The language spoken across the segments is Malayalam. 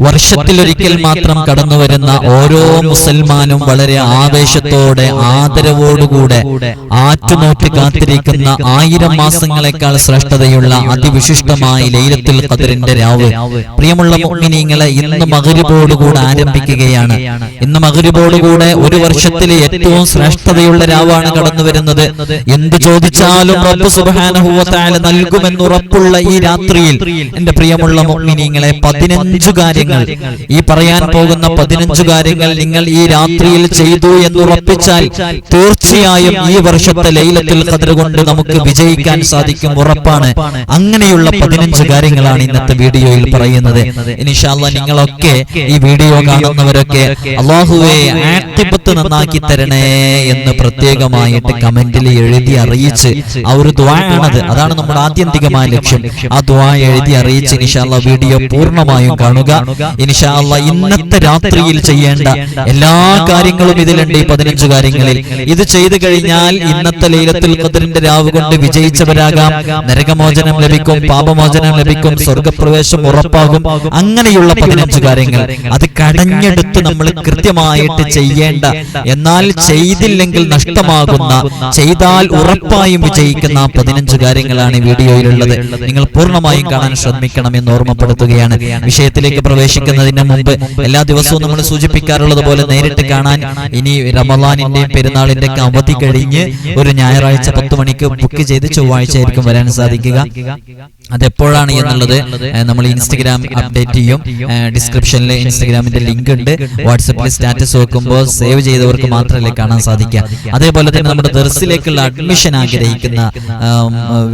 വർഷത്തിലൊരിക്കൽ മാത്രം കടന്നു വരുന്ന ഓരോ മുസൽമാനും വളരെ ആവേശത്തോടെ ആദരവോടുകൂടെ ആറ്റുനോക്കി കാത്തിരിക്കുന്ന 1000 മാസങ്ങളെക്കാൾ ശ്രേഷ്ഠതയുള്ള അതിവിശിഷ്ടമായ ലൈലത്തുൽ ഖദ്റിന്റെ രാവ്. പ്രിയമുള്ള മുഅ്മിനീങ്ങളെ, ഇന്ന് മഗ്രിബോടുകൂടെ ആരംഭിക്കുകയാണ്. ഇന്ന് മഗ്രിബോടുകൂടെ ഒരു വർഷത്തിലെ ഏറ്റവും ശ്രേഷ്ഠതയുള്ള രാവാണ് കടന്നു വരുന്നത്. എന്ത് ചോദിച്ചാലും റബ്ബ് സുബ്ഹാനഹു വ തആല നൽകുമെന്നുറപ്പുള്ള ഈ രാത്രിയിൽ എന്റെ പ്രിയമുള്ള മുഅ്മിനീങ്ങളെ, 15 കാര്യങ്ങൾ, ഈ പറയാൻ പോകുന്ന 15 കാര്യങ്ങൾ നിങ്ങൾ ഈ രാത്രിയിൽ ചെയ്തു എന്നുറപ്പിച്ചാൽ തീർച്ചയായും ഈ വർഷത്തെ ലൈലത്തുൽ ഖദ്ർ കൊണ്ട് നമുക്ക് വിജയിക്കാൻ സാധിക്കും, ഉറപ്പാണ്. അങ്ങനെയുള്ള 15 കാര്യങ്ങളാണ് ഇന്നത്തെ വീഡിയോയിൽ പറയുന്നത്. ഇൻഷാ അല്ലാഹ് നിങ്ങളൊക്കെ ഈ വീഡിയോ കാണുന്നവരൊക്കെ അല്ലാഹുവേ ആഖിബത്ത് നന്നാക്കി തരണേ എന്ന് പ്രത്യേകമായിട്ട് കമന്റിൽ എഴുതി അറിയിച്ച് ആ ഒരു ദുആ ആണത്, അതാണ് നമ്മുടെ ആത്യന്തികമായ ലക്ഷ്യം. ആ ദുആ എഴുതി അറിയിച്ച് ഇൻഷാ അല്ലാഹ് വീഡിയോ പൂർണ്ണമായും കാണുക. ഇൻഷാ അല്ലാഹ് ഇന്നത്തെ രാത്രിയിൽ ചെയ്യേണ്ട എല്ലാ കാര്യങ്ങളും ഇതിലുണ്ട്. ഈ 15 കാര്യങ്ങളിൽ ഇത് ചെയ്തു കഴിഞ്ഞാൽ ഇന്നത്തെ ലൈലത്തുൽ ഖദ്റിന്റെ രാവ് കൊണ്ട് വിജയിച്ചവരാകാം. നരകമോചനം ലഭിക്കും, പാപമോചനം ലഭിക്കും, സ്വർഗ്ഗപ്രവേശം ഉറപ്പാകും. അങ്ങനെയുള്ള 15 കാര്യങ്ങൾ അത് കടഞ്ഞെടുത്ത് നമ്മൾ കൃത്യമായിട്ട് ചെയ്യേണ്ട, എന്നാൽ ചെയ്തില്ലെങ്കിൽ നഷ്ടമാകുന്ന, ചെയ്താൽ ഉറപ്പായും വിജയിക്കുന്ന 15 കാര്യങ്ങളാണ് ഈ വീഡിയോയിലുള്ളത്. നിങ്ങൾ പൂർണ്ണമായും കാണാൻ ശ്രമിക്കണം എന്ന് ഓർമ്മപ്പെടുത്തുകയാണ്. വിഷയത്തിലേക്ക് പ്രവേശിക്കുന്നതിന് മുമ്പ് എല്ലാ ദിവസവും നമ്മൾ സൂചിപ്പിക്കാറുള്ളത് പോലെ നേരിട്ട് കാണാൻ ഇനി റമളാനിന്റെയും പെരുന്നാളിന്റെ ഒക്കെ അവധി കഴിഞ്ഞ് ഒരു ഞായറാഴ്ച 10 മണിക്ക് ബുക്ക് ചെയ്ത് ചൊവ്വാഴ്ച ആയിരിക്കും വരാൻ സാധിക്കുക. അതെപ്പോഴാണ് എന്നുള്ളത് നമ്മൾ ഇൻസ്റ്റഗ്രാം അപ്ഡേറ്റ് ചെയ്യും. ഡിസ്ക്രിപ്ഷനിൽ ഇൻസ്റ്റഗ്രാമിന്റെ ലിങ്ക് ഉണ്ട്. വാട്സപ്പിൽ സ്റ്റാറ്റസ് വെക്കുമ്പോൾ സേവ് ചെയ്തവർക്ക് മാത്രമല്ലേ കാണാൻ സാധിക്കുക. അതേപോലെ തന്നെ നമ്മുടെ ദർസിലേക്കുള്ള അഡ്മിഷൻ ആഗ്രഹിക്കുന്ന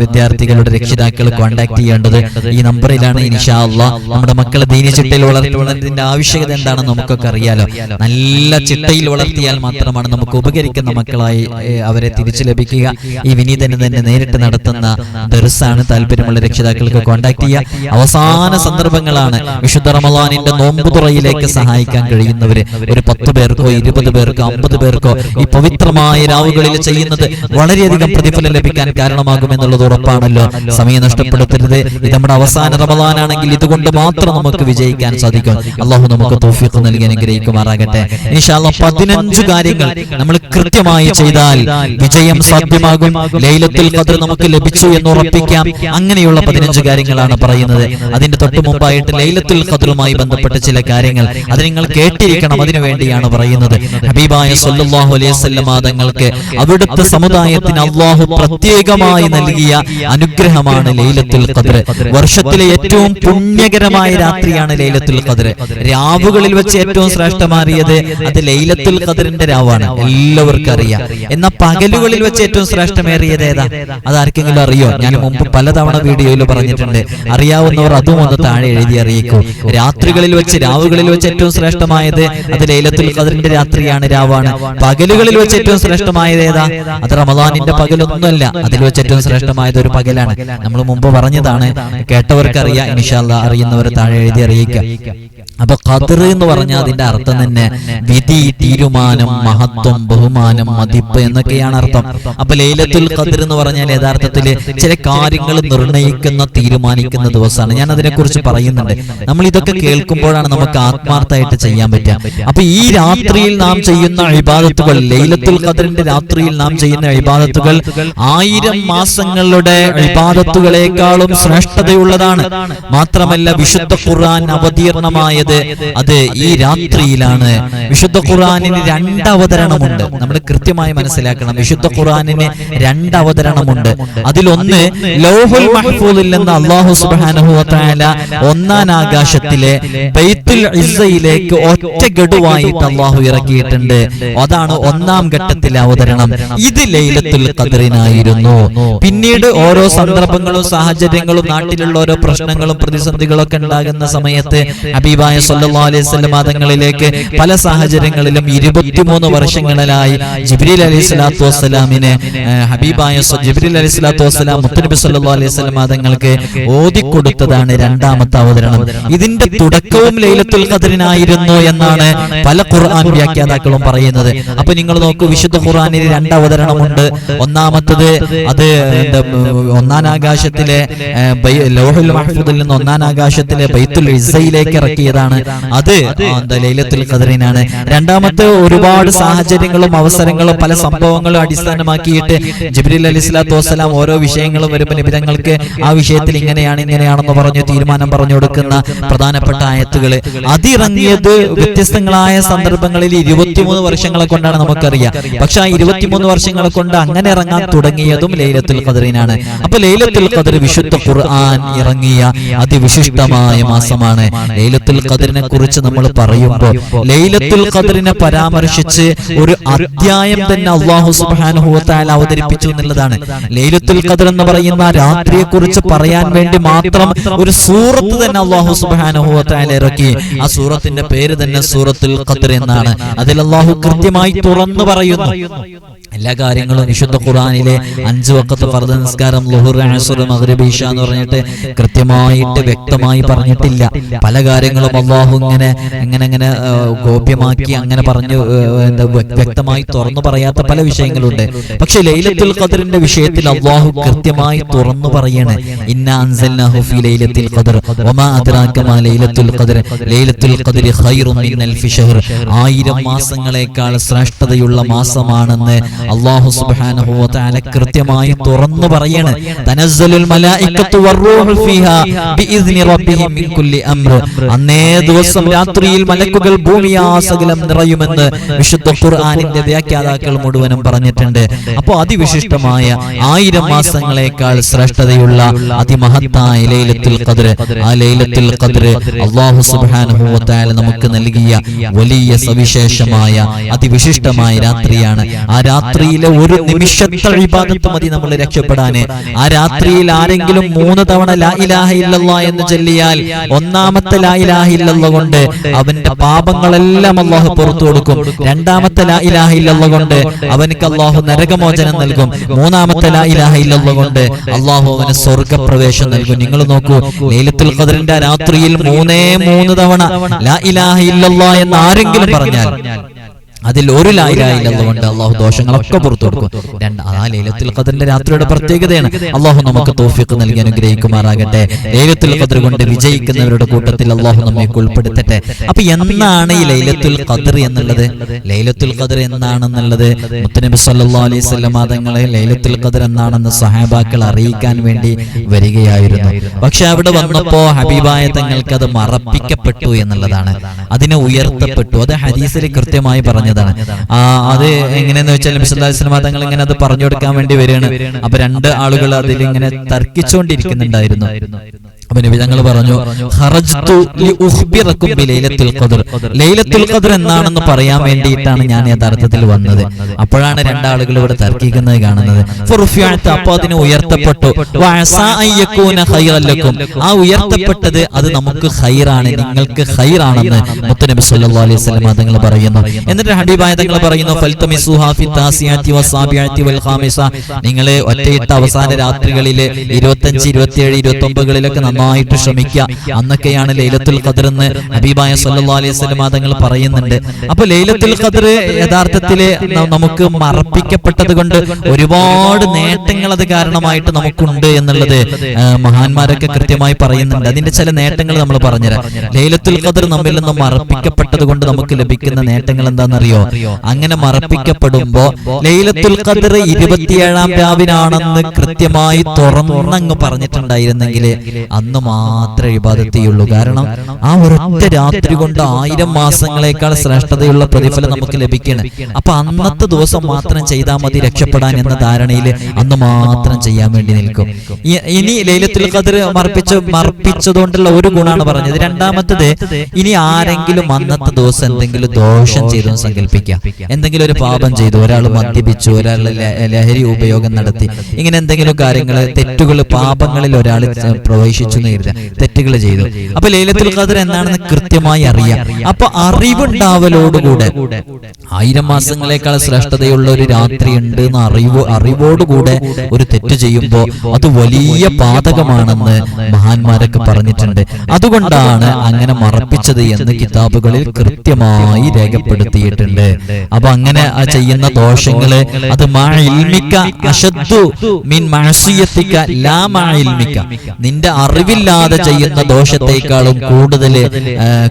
വിദ്യാർത്ഥികളുടെ രക്ഷിതാക്കൾ കോൺടാക്ട് ചെയ്യേണ്ടത് ഈ നമ്പറിലാണ്. ഇൻഷാ അല്ലാഹ് നമ്മുടെ മക്കളെ ദീനി ചിട്ടയിൽ വളർത്തുന്നതിന്റെ ആവശ്യകത എന്താണെന്ന് നമുക്കൊക്കെ അറിയാലോ. നല്ല ചിട്ടയിൽ വളർത്തിയാൽ മാത്രമാണ് നമുക്ക് ഉപകരിക്കുന്ന മക്കളായി അവരെ തിരിച്ചു ലഭിക്കുക. ഈ വിനീതന് തന്നെ നേരിട്ട് നടത്തുന്ന ദർസാണ്. താല്പര്യമുള്ള രക്ഷിതാക്കൾക്ക് കോൺടാക്ട് ചെയ്യുക. അവസാന സന്ദർഭങ്ങളാണ്. വിശുദ്ധ റമളാനിന്റെ നോമ്പുതുറയിലേക്ക് സഹായിക്കാൻ കഴിയുന്നവര് ഒരു 10 പേർക്കോ 20 പേർക്കോ 50 പേർക്കോ ഈ പവിത്രമായ രാവുകളിൽ ചെയ്യുന്നത് വളരെയധികം പ്രതിഫലം ലഭിക്കാൻ കാരണമാകുമെന്നുള്ളത് ഉറപ്പാണല്ലോ. സമയം നഷ്ടപ്പെടുത്തരുത്. ഇത് നമ്മുടെ അവസാന റമളാനാണെങ്കിൽ ഇതുകൊണ്ട് മാത്രം നമുക്ക് വിജയിക്കാൻ സാധിക്കും. അല്ലാഹു നമുക്ക് തൗഫീഖ് നൽകി അനുഗ്രഹിക്കുമാറാകട്ടെ. ഇൻഷാ അല്ലാഹ് 15 കാര്യങ്ങൾ നമ്മൾ കൃത്യമായി ചെയ്താൽ വിജയം സാധ്യമാകും. ലൈലത്തുൽ ഖദ്ർ നമുക്ക് ലഭിച്ചു എന്ന് ഉറപ്പിക്കാം. അങ്ങനെയുള്ള 15 കാര്യങ്ങളാണ് പറയുന്നത്. അതിന്റെ തൊട്ട് മുമ്പായിട്ട് ലൈലത്തുൽ ഖദ്റുമായി ബന്ധപ്പെട്ട ചില കാര്യങ്ങൾ അത് നിങ്ങൾ കേട്ടിരിക്കണം. അതിനു വേണ്ടിയാണ് പറയുന്നത്. ഹബീബായ സല്ലല്ലാഹു അലൈഹി വസല്ലം തങ്ങൾക്ക് അവിടുത്തെ സമുദായത്തിന് അല്ലാഹു പ്രത്യേകമായി നൽകിയ അനുഗ്രഹമാണ് ലൈലത്തുൽ ഖദ്ർ. വർഷത്തിലെ ഏറ്റവും പുണ്യകരമായ രാത്രിയാണ് ലൈലത്തുൽ ഖദ്ർ. രാവുകളിൽ വെച്ച് ഏറ്റവും ശ്രേഷ്ഠമേറിയത് അത് ലൈലത്തുൽ ഖദ്റിന്റെ രാവാണ്, എല്ലാവർക്കും അറിയാം. എന്നാൽ പകലുകളിൽ വെച്ച് ഏറ്റവും ശ്രേഷ്ഠമേറിയത് ഏതാ? അതാർക്കെങ്കിലും അറിയോ? ഞാൻ മുമ്പ് പലതവണ വീഡിയോയിൽ പറഞ്ഞിട്ടുണ്ട്. അറിയാവുന്നവർ അതും ഒന്ന് താഴെ എഴുതി അറിയിക്കൂ. രാത്രികളിൽ വെച്ച്, രാവുകളിൽ വെച്ച് ഏറ്റവും ശ്രേഷ്ഠമായത് അത് ലൈലത്തുൽ ഖദ്റിന്റെ രാത്രിയാണ്, രാവാണ്. പകലുകളിൽ വെച്ച് ഏറ്റവും ശ്രേഷ്ഠമായത് ഏതാ? അത് റമളാനിന്റെ പകലൊന്നുമല്ല. അതിൽ വെച്ച് ഏറ്റവും ശ്രേഷ്ഠമായത് ഒരു പകലാണ്. നമ്മൾ മുമ്പ് പറഞ്ഞതാണ്, കേട്ടവർക്ക് അറിയാം. ഇൻഷാ അല്ലാഹ് അറിയുന്നവർ താഴെ എഴുതി അറിയിക്കുക. അപ്പൊ ഖദ്ർ എന്ന് പറഞ്ഞാൽ അതിന്റെ അർത്ഥം തന്നെ വിധി, തീരുമാനം, മഹത്വം, ബഹുമാനം, മതിപ്പ് എന്നൊക്കെയാണ് അർത്ഥം. അപ്പൊ ലൈലത്തുൽ ഖദ്ർ എന്ന് പറഞ്ഞാൽ യഥാർത്ഥത്തിൽ ചില കാര്യങ്ങൾ നിർണയിക്കുന്ന, തീരുമാനിക്കുന്ന ദിവസമാണ്. ഞാൻ അതിനെക്കുറിച്ച് പറയുന്നുണ്ട്. നമ്മൾ ഇതൊക്കെ കേൾക്കുമ്പോഴാണ് നമുക്ക് ആത്മാർത്ഥമായിട്ട് ചെയ്യാൻ പറ്റുക. അപ്പൊ ഈ രാത്രിയിൽ നാം ചെയ്യുന്ന ഇബാദത്തുകൾ, ലൈലത്തുൽ ഖദ്റിന്റെ രാത്രിയിൽ നാം ചെയ്യുന്ന ഇബാദത്തുകൾ 1000 മാസങ്ങളുടെ ഇബാദത്തുകളെക്കാളും ശ്രേഷ്ഠതയുള്ളതാണ്. മാത്രമല്ല വിശുദ്ധ ഖുർആൻ അവതീർണമായത് അത് ഈ രാത്രിയിലാണ്. വിശുദ്ധ ഖുർആനിന് 2 അവതരണമുണ്ട്. നമ്മൾ കൃത്യമായി മനസ്സിലാക്കണം. വിശുദ്ധ ഖുർആനിന് 2 അവതരണമുണ്ട്. അതിലൊന്ന് ലൗഹുൽ മഹ്ഫൂദിൽ നിന്ന് അല്ലാഹു സുബ്ഹാനഹു വ തആല 1-ാം ആകാശത്തിലെ ബൈത്തുൽ ഇസ്സയിലേക്ക് ഒറ്റ ഗഡുവായിട്ട് അല്ലാഹു ഇറക്കിയിട്ടുണ്ട്. അതാണ് 1-ാം ഘട്ടത്തിലെ അവതരണം. ഇത് ലൈലത്തുൽ ഖദ്റിനായിരുന്നു. പിന്നീട് ഓരോ സന്ദർഭങ്ങളും സാഹചര്യങ്ങളും നാട്ടിലുള്ള ഓരോ പ്രശ്നങ്ങളും പ്രതിസന്ധികളും ഒക്കെ ഉണ്ടാകുന്ന സമയത്ത് ഹബീബായ സല്ലല്ലാഹു അലൈഹി വസല്ലം തങ്ങളിലേക്ക് പല സാഹചര്യങ്ങളിലും 23 വർഷങ്ങളിലായി ജിബ്രീൽ അലൈഹിസ്സലാത്തു വസ്സലാമിനെ ഹബീബായ ജിബ്രീൽ അലൈഹിസ്സലാത്തു വസ്സലാം മുത്തനബി സല്ലല്ലാഹു അലൈഹി വസല്ലം തങ്ങൾക്ക് ഓതിക്കൊടുത്തതാണ് 2-ാമത്തെ അവതരണം. ഇതിന്റെ തുടക്കവും ലൈലത്തുൽ ഖദ്റിനായിരുന്നു എന്നാണ് പല ഖുർആൻ വ്യാഖ്യാതാക്കളും പറയുന്നത്. അപ്പൊ നിങ്ങൾ നോക്കൂ, വിശുദ്ധ ഖുർആനിൽ 2 അവതരണമുണ്ട്. ഒന്നാമത്തത് അത് 1-ാം ആകാശത്തിലെ ലൗഹുൽ മഹ്ഫൂദിൽ നിന്ന് 1-ാം ആകാശത്തിലെ ബൈത്തുൽ ഇസ്സയിലേക്ക് ഇറക്കിയതാണ്. നൽകിയതാണ്. അത് ലൈലത്തുൽ ഖദറിനാണ്. രണ്ടാമത്തെ ഒരുപാട് സാഹചര്യങ്ങളും അവസരങ്ങളും പല സംഭവങ്ങളും അടിസ്ഥാനമാക്കിയിട്ട് ജിബ്രീൽ അലൈഹിസ്സലാത്തു വസ്സലാം ഓരോ വിഷയങ്ങളും വരുമ്പോൾ നബി തങ്ങൾക്ക് ആ വിഷയത്തിൽ ഇങ്ങനെയാണെന്ന് പറഞ്ഞു തീരുമാനം പറഞ്ഞു കൊടുക്കുന്ന പ്രധാനപ്പെട്ട ആയത്തുകൾ അതിറങ്ങിയത് വ്യത്യസ്തങ്ങളായ സന്ദർഭങ്ങളിൽ 23 വർഷങ്ങളെ കൊണ്ടാണ് നമുക്കറിയാം. പക്ഷെ ആ 23 വർഷങ്ങളെ കൊണ്ട് അങ്ങനെ ഇറങ്ങാൻ തുടങ്ങിയതും ലൈലത്തുൽ ഖദറിനാണ്. അപ്പൊ ലൈലത്തുൽ ഖദർ വിശുദ്ധ ഖുർആൻ ഇറങ്ങിയ അതിവിശിഷ്ടമായ മാസമാണ്. ലൈലത്തുൽ ഖദറിനെ കുറിച്ച് നമ്മൾ പറയുമ്പോൾ ലൈലത്തുൽ ഖദറിനെ പരാമർശിച്ച് ഒരു അധ്യായം തന്നെ അല്ലാഹു സുബ്ഹാനഹു വ തആല അവതരിപ്പിച്ചു എന്നുള്ളതാണ്. ലൈലത്തുൽ ഖദർ എന്ന് പറയുന്ന രാത്രിയെ കുറിച്ച് പറയാൻ വേണ്ടി മാത്രം ഒരു സൂറത്ത് തന്നെ അല്ലാഹു സുബ്ഹാനഹു വ തആല ഇറക്കി. ആ സൂറത്തിന്റെ പേര് തന്നെ സൂറത്തുൽ ഖദർ എന്നാണ്. അതിൽ അല്ലാഹു കൃത്യമായി തുറന്നു പറയുന്നു എല്ലാ കാര്യങ്ങളും. വിശുദ്ധ ഖുർആനിലെ 5 വഖത്ത് ഫർദ് നിസ്കാരം ളുഹുർ, അസ്ർ, മഗ്രിബ്, ഇശ എന്ന് പറഞ്ഞിട്ട് കൃത്യമായിട്ട് വ്യക്തമായി പറഞ്ഞിട്ടില്ല. പല കാര്യങ്ങളും അല്ലാഹു ഇങ്ങനെ ഗോപ്യമാക്കി അങ്ങനെ പറഞ്ഞു വ്യക്തമായി തുറന്നു പറയാത്ത പല വിഷയങ്ങളുണ്ട്. പക്ഷെ ലൈലത്തുൽ ഖദറിന്റെ വിഷയത്തിൽ അല്ലാഹു കൃത്യമായി തുറന്നു പറയാണ്. ഇന്നാ അൻസൽനാഹു ഫീ ലൈലത്തുൽ ഖദർ വമാ അദ്റാക മാ ലൈലത്തുൽ ഖദർ ലൈലത്തുൽ ഖദരി ഖൈറുൻ മിൻ അൽഫി ശഹർ 1000 മാസങ്ങളേക്കാൾ ശ്രേഷ്ഠതയുള്ള മാസമാണെന്ന് അല്ലാഹു സുബ്ഹാനഹു വ തആല കൃത്യമായി തുറന്നു പറയാണ്. തനസ്സലുൽ മലായികത്തു വറൂഹു ഫീഹാ ബിഇദ്നി റബ്ബിഹിം മിൻ കുല്ലി അംർ. അന്നേ ദിവസം രാത്രിയിൽ മലക്കുകൾ ഭൂമിയാസകലം നിറയുമെന്ന് വിശുദ്ധ ഖുർആനിന്റെ വ്യാഖ്യാതാക്കൾ മുഴുവനും പറഞ്ഞിട്ടുണ്ട്. അപ്പോൾ അതിവിശിഷ്ടമായ 1000 മാസങ്ങളേക്കാൾ ശ്രേഷ്ഠതയുള്ള അതിമഹത്തായ ലൈലത്തുൽ ഖദർ, ആ ലൈലത്തുൽ ഖദർ അല്ലാഹു സുബ്ഹാനഹു വ തആല നമുക്ക് നൽകിയ വലിയ സവിശേഷമായ അതിവിശിഷ്ടമായ രാത്രിയാണ്. ആ രാത്രിയിലെ ഒരു നിമിഷത്തെ ഇബാദത്ത് മതി നമ്മൾ രക്ഷപ്പെടാന്. ആ രാത്രിയിൽ ആരെങ്കിലും 3 തവണ ലാ ഇലാഹ ഇല്ലല്ലാഹ് എന്ന് ചൊല്ലിയാൽ ഒന്നാമത്തെ ലാ ഇലാഹ ഇല്ലല്ലാഹ് കൊണ്ട് അവന്റെ പാപങ്ങളെല്ലാം അല്ലാഹു പുറത്തു കൊടുക്കും. രണ്ടാമത്തെ ലാ ഇലാഹ ഇല്ലല്ലാഹ് കൊണ്ട് അവനക്ക് അല്ലാഹു നരകമോചനം നൽകും. മൂന്നാമത്തെ ലാ ഇലാഹ ഇല്ലല്ലാഹ് കൊണ്ട് അല്ലാഹു അവന് സ്വർഗ്ഗപ്രവേശം നൽകും. നിങ്ങൾ നോക്കൂ, ലൈലത്തുൽ ഖദറിന്റെ രാത്രിയിൽ 3 തവണ ലാ ഇലാഹ ഇല്ലല്ലാഹ് എന്ന് ആരെങ്കിലും പറഞ്ഞാൽ അതിൽ ഒരു ലാ ഇലാഹ ഇല്ലല്ലാഹ് കൊണ്ട് അല്ലാഹു ദോഷങ്ങളൊക്കെ പുറത്തു കൊടുക്കും. ആ ലൈലത്തുൽ ഖദറിന്റെ രാത്രിയുടെ പ്രത്യേകതയാണ്. അല്ലാഹു നമുക്ക് തൗഫീഖ് നൽകി അനുഗ്രഹിക്കുമാറാകട്ടെ. ലൈലത്തുൽ ഖദർ കൊണ്ട് വിജയിക്കുന്നവരുടെ കൂട്ടത്തിൽ അല്ലാഹു നമ്മെ ഉൾപ്പെടുത്തട്ടെ. അപ്പൊ എന്നാണ് ഈ ലൈലത്തുൽ ഖദർ എന്നുള്ളത്? ലൈലത്തുൽ ഖദർ എന്നാണെന്നുള്ളത് മുത്തനബി സല്ലല്ലാഹു അലൈഹി വസല്ലം തങ്ങളെ ലൈലത്തുൽ ഖദർ എന്നാണെന്ന് സഹാബാക്കൾ അറിയിക്കാൻ വേണ്ടി വരികയായിരുന്നു. പക്ഷെ അവിടെ വന്നപ്പോ ഹബീബായ തങ്ങൾക്ക് അത് മറപ്പിക്കപ്പെട്ടു എന്നുള്ളതാണ്. അതിനെ ഉയർത്തപ്പെട്ടു. അത് ഹദീസിൽ കൃത്യമായി പറഞ്ഞതാണ്. അത് എങ്ങനെയെന്ന് വെച്ചാൽ നബി സല്ലല്ലാഹു അലൈഹി വസല്ലം തങ്ങൾ ഇങ്ങനെ അത് പറഞ്ഞു കൊടുക്കാൻ വേണ്ടി വരികയാണ്. അപ്പൊ 2 ആളുകൾ അതിൽ ഇങ്ങനെ തർക്കിച്ചുകൊണ്ടിരിക്കുന്നുണ്ടായിരുന്നു. അപ്പൊ നബി തങ്ങൾ പറഞ്ഞു, ഖറജ്തു ലി ഉഖ്ബിറകും ബി ലൈലത്തുൽ ഖദർ. ലൈലത്തുൽ ഖദർ എന്നാണെന്ന് പറയാൻ വേണ്ടിയിട്ടാണ് ഞാൻ യഥാർത്ഥത്തിൽ വന്നത്. അപ്പോഴാണ് 2 ആളുകൾ ഇവിടെ തർക്കിക്കുന്നത് കാണുന്നത്. ഫറുഫിഅത, അപ്പോൾ അതിനെ ഉയർത്തപ്പെട്ടു. വഅസാ അൻ യകൂന ഖൈറൻ ലക്കും, ആ ഉയർത്തപ്പെട്ടത് അത് നമുക്ക് ഖൈറാണ്, നിങ്ങൾക്ക് ഖൈറാണെന്ന് മുത്തനബി സല്ലല്ലാഹു അലൈഹി വസല്ലം തങ്ങൾ പറയുന്നു. എന്നിട്ട് ഹബീബായ തങ്ങൾ പറയുന്നു, ഫൽതമിസുഹാ ഫി താസിയതി വസാബിയതി വൽ ഖാമിസ, നിങ്ങൾ ഒറ്റയിട്ട അവസാന രാത്രികളിലെ 25, 27, 29കളിലൊക്കെ നന്നായിട്ട് ശ്രമിക്കുക. അന്നൊക്കെയാണ് ലൈലത്തുൽ ഖദർ എന്ന് ഹബീബായ സല്ലല്ലാഹു അലൈഹി വസല്ലം തങ്ങൾ പറയുന്നുണ്ട്. അപ്പൊ ലൈലത്തുൽ ഖദർ യഥാർത്ഥത്തിൽ നമുക്ക് മറപ്പിക്കപ്പെട്ടത് കൊണ്ട് ഒരുപാട് നേട്ടങ്ങൾ അത് കാരണമായിട്ട് നമുക്കുണ്ട് എന്നുള്ളത് മഹാന്മാരൊക്കെ കൃത്യമായി പറയുന്നുണ്ട്. അതിന്റെ ചില നേട്ടങ്ങൾ നമ്മൾ പറഞ്ഞുതരാം. ലൈലത്തുൽ ഖദർ നമ്മിൽ നിന്ന് മറപ്പിക്കപ്പെട്ടത് കൊണ്ട് നമുക്ക് ലഭിക്കുന്ന നേട്ടങ്ങൾ എന്താണെന്നറിയോ? അങ്ങനെ മറപ്പിക്കപ്പെടുമ്പോ ലൈലത്തുൽ ഖദർ 27-ാം രാവിനാണെന്ന് കൃത്യമായി തുറന്നങ്ങ് പറഞ്ഞിട്ടുണ്ടായിരുന്നെങ്കിൽ അന്ന് മാത്രമേ ഇബാദത്ത് ചെയ്യുള്ളൂ. കാരണം ആ ഒരൊറ്റ രാത്രി കൊണ്ട് 1000 മാസങ്ങളെക്കാൾ ശ്രേഷ്ഠതയുള്ള പ്രതിഫലം നമുക്ക് ലഭിക്കണം. അപ്പൊ അന്നത്തെ ദിവസം മാത്രം ചെയ്താൽ മതി രക്ഷപ്പെടാൻ എന്ന ധാരണയിൽ അന്ന് മാത്രം ചെയ്യാൻ വേണ്ടി നിൽക്കും. ഇനി ലൈലത്തുൽ ഖദർ മറപ്പിച്ചതുകൊണ്ടുള്ള ഒരു ഗുണമാണ് പറഞ്ഞത്. രണ്ടാമത്തത്, ഇനി ആരെങ്കിലും അന്നത്തെ ദിവസം എന്തെങ്കിലും ദോഷം ചെയ്തു സങ്കല്പിക്കാം, എന്തെങ്കിലും ഒരു പാപം ചെയ്തു, ഒരാൾ മദ്യപിച്ചു, ഒരാൾ ലഹരി ഉപയോഗം നടത്തി, ഇങ്ങനെ എന്തെങ്കിലും കാര്യങ്ങൾ, തെറ്റുകൾ, പാപങ്ങളിൽ ഒരാൾ പ്രവേശിച്ചു എന്ന് തെറ്റുകൾ ചെയ്തു. അപ്പൊ ലൈലത്തുൽ ഖദർ എന്താണെന്ന് കൃത്യമായി അറിയാം. അപ്പൊ അറിവുണ്ടാവലോടുകൂടെ 1000 മാസങ്ങളെക്കാൾ ശ്രേഷ്ഠതയുള്ള ഒരു രാത്രി ഉണ്ട് എന്ന അറിവോടുകൂടെ ഒരു തെറ്റ് ചെയ്യുമ്പോൾ അത് വലിയ പാതകമാണെന്ന് മഹാന്മാരൊക്കെ പറഞ്ഞിട്ടുണ്ട്. അതുകൊണ്ടാണ് അങ്ങനെ മറപ്പിച്ചത് എന്ന് കിതാബുകളിൽ കൃത്യമായി രേഖപ്പെടുത്തിയിട്ടുണ്ട്. അപ്പൊ അങ്ങനെ ചെയ്യുന്ന ദോഷങ്ങള് അത് നിന്റെ അറിവ് അറിവില്ലാതെ ചെയ്യുന്ന ദോഷത്തെക്കാളും കൂടുതൽ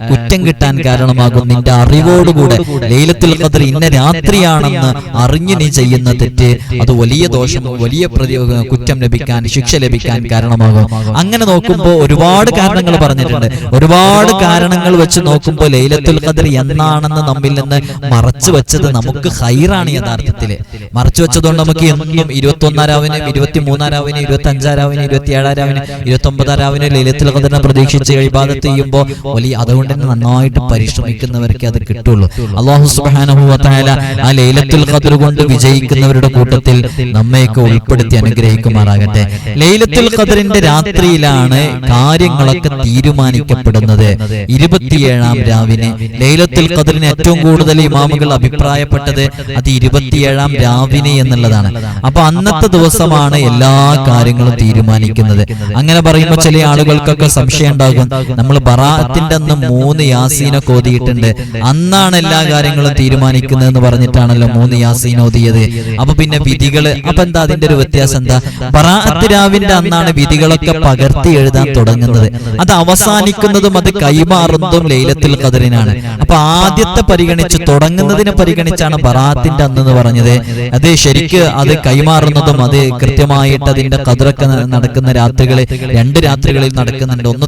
കുറ്റം കിട്ടാൻ കാരണമാകും നിന്റെ അറിവോടുകൂടെ. ലൈലത്തുൽ ഖദ്ർ ഇന്ന രാത്രിയാണെന്ന് അറിഞ്ഞു നീ ചെയ്യുന്ന തെറ്റ് അത് വലിയ ദോഷം, വലിയ കുറ്റം ലഭിക്കാൻ, ശിക്ഷ ലഭിക്കാൻ കാരണമാകും. അങ്ങനെ നോക്കുമ്പോൾ ഒരുപാട് കാരണങ്ങൾ പറഞ്ഞിട്ടുണ്ട്. ഒരുപാട് കാരണങ്ങൾ വെച്ച് നോക്കുമ്പോൾ ലൈലത്തുൽ ഖദ്ർ എന്നാണെന്ന് നമ്മിൽ നിന്ന് മറച്ചു വെച്ചത് നമുക്ക് ഖൈറാണ്. യഥാർത്ഥത്തില് മറച്ചു വെച്ചതുകൊണ്ട് നമുക്ക് എന്നും 21-ാം, 23-ാം, 25-ാം, 27-ാം, 29-ാം ലൈലത്തുൽ ഖദ്റിനെ പ്രതീക്ഷിച്ച് ഇബാദത്ത് ചെയ്യുമ്പോൾ അതുകൊണ്ട് തന്നെ നന്നായിട്ട് പരിശ്രമിക്കുന്നവർക്ക് അത് കിട്ടുള്ളൂ. അല്ലാഹു സുബ്ഹാനഹു വ തആല ആ ലൈലത്തുൽ ഖദ്ർ കൊണ്ട് വിജയിക്കുന്നവരുടെ കൂട്ടത്തിൽ നമ്മയൊക്കെ ഉൾപ്പെടുത്തി അനുഗ്രഹിക്കുമാറാകട്ടെ. ലൈലത്തുൽ ഖദ്റിന്റെ രാത്രിയിലാണ് കാര്യങ്ങളൊക്കെ തീരുമാനിക്കപ്പെടുന്നത്. 27-ാം രാവിനെ ലൈലത്തുൽ ഖദ്റിന് ഏറ്റവും കൂടുതൽ ഇമാമുകൾ അഭിപ്രായപ്പെട്ടത് അത് 27-ാം രാവിനെ എന്നുള്ളതാണ്. അപ്പൊ അന്നത്തെ ദിവസമാണ് എല്ലാ കാര്യങ്ങളും തീരുമാനിക്കുന്നത്. അങ്ങനെ പറയുമ്പോൾ ചില ആളുകൾക്കൊക്കെ സംശയം ഉണ്ടാകും, നമ്മൾ ബറാഅത്തിന്റെ അന്ന് 3 യാസീനൊക്കെ ഓതിയിട്ടുണ്ട്, അന്നാണ് എല്ലാ കാര്യങ്ങളും തീരുമാനിക്കുന്നത് എന്ന് പറഞ്ഞിട്ടാണല്ലോ 3 യാസീൻ ഓതിയത്. അപ്പൊ പിന്നെ വിധികള്, അപ്പൊ എന്താ അതിന്റെ ഒരു വ്യത്യാസം എന്താ? ബറാഅത്ത് രാവിന്റെ അന്നാണ് വിധികളൊക്കെ പകർത്തി എഴുതാൻ തുടങ്ങുന്നത്. അത് അവസാനിക്കുന്നതും അത് കൈമാറുന്നതും ലൈലത്തുൽ ഖദ്റിനാണ്. അപ്പൊ ആദ്യത്തെ പരിഗണിച്ച് തുടങ്ങുന്നതിനെ പരിഗണിച്ചാണ് ബറാഅത്തിന്റെ അന്ന് എന്ന് പറഞ്ഞത്. അത് ശരിക്ക് അത് കൈമാറുന്നതും അത് കൃത്യമായിട്ട് അതിന്റെ ഖദ്റൊക്കെ നടക്കുന്ന രാത്രികളിൽ 2 രാത്രികളിൽ നടക്കുന്നുണ്ട്. ഒന്ന്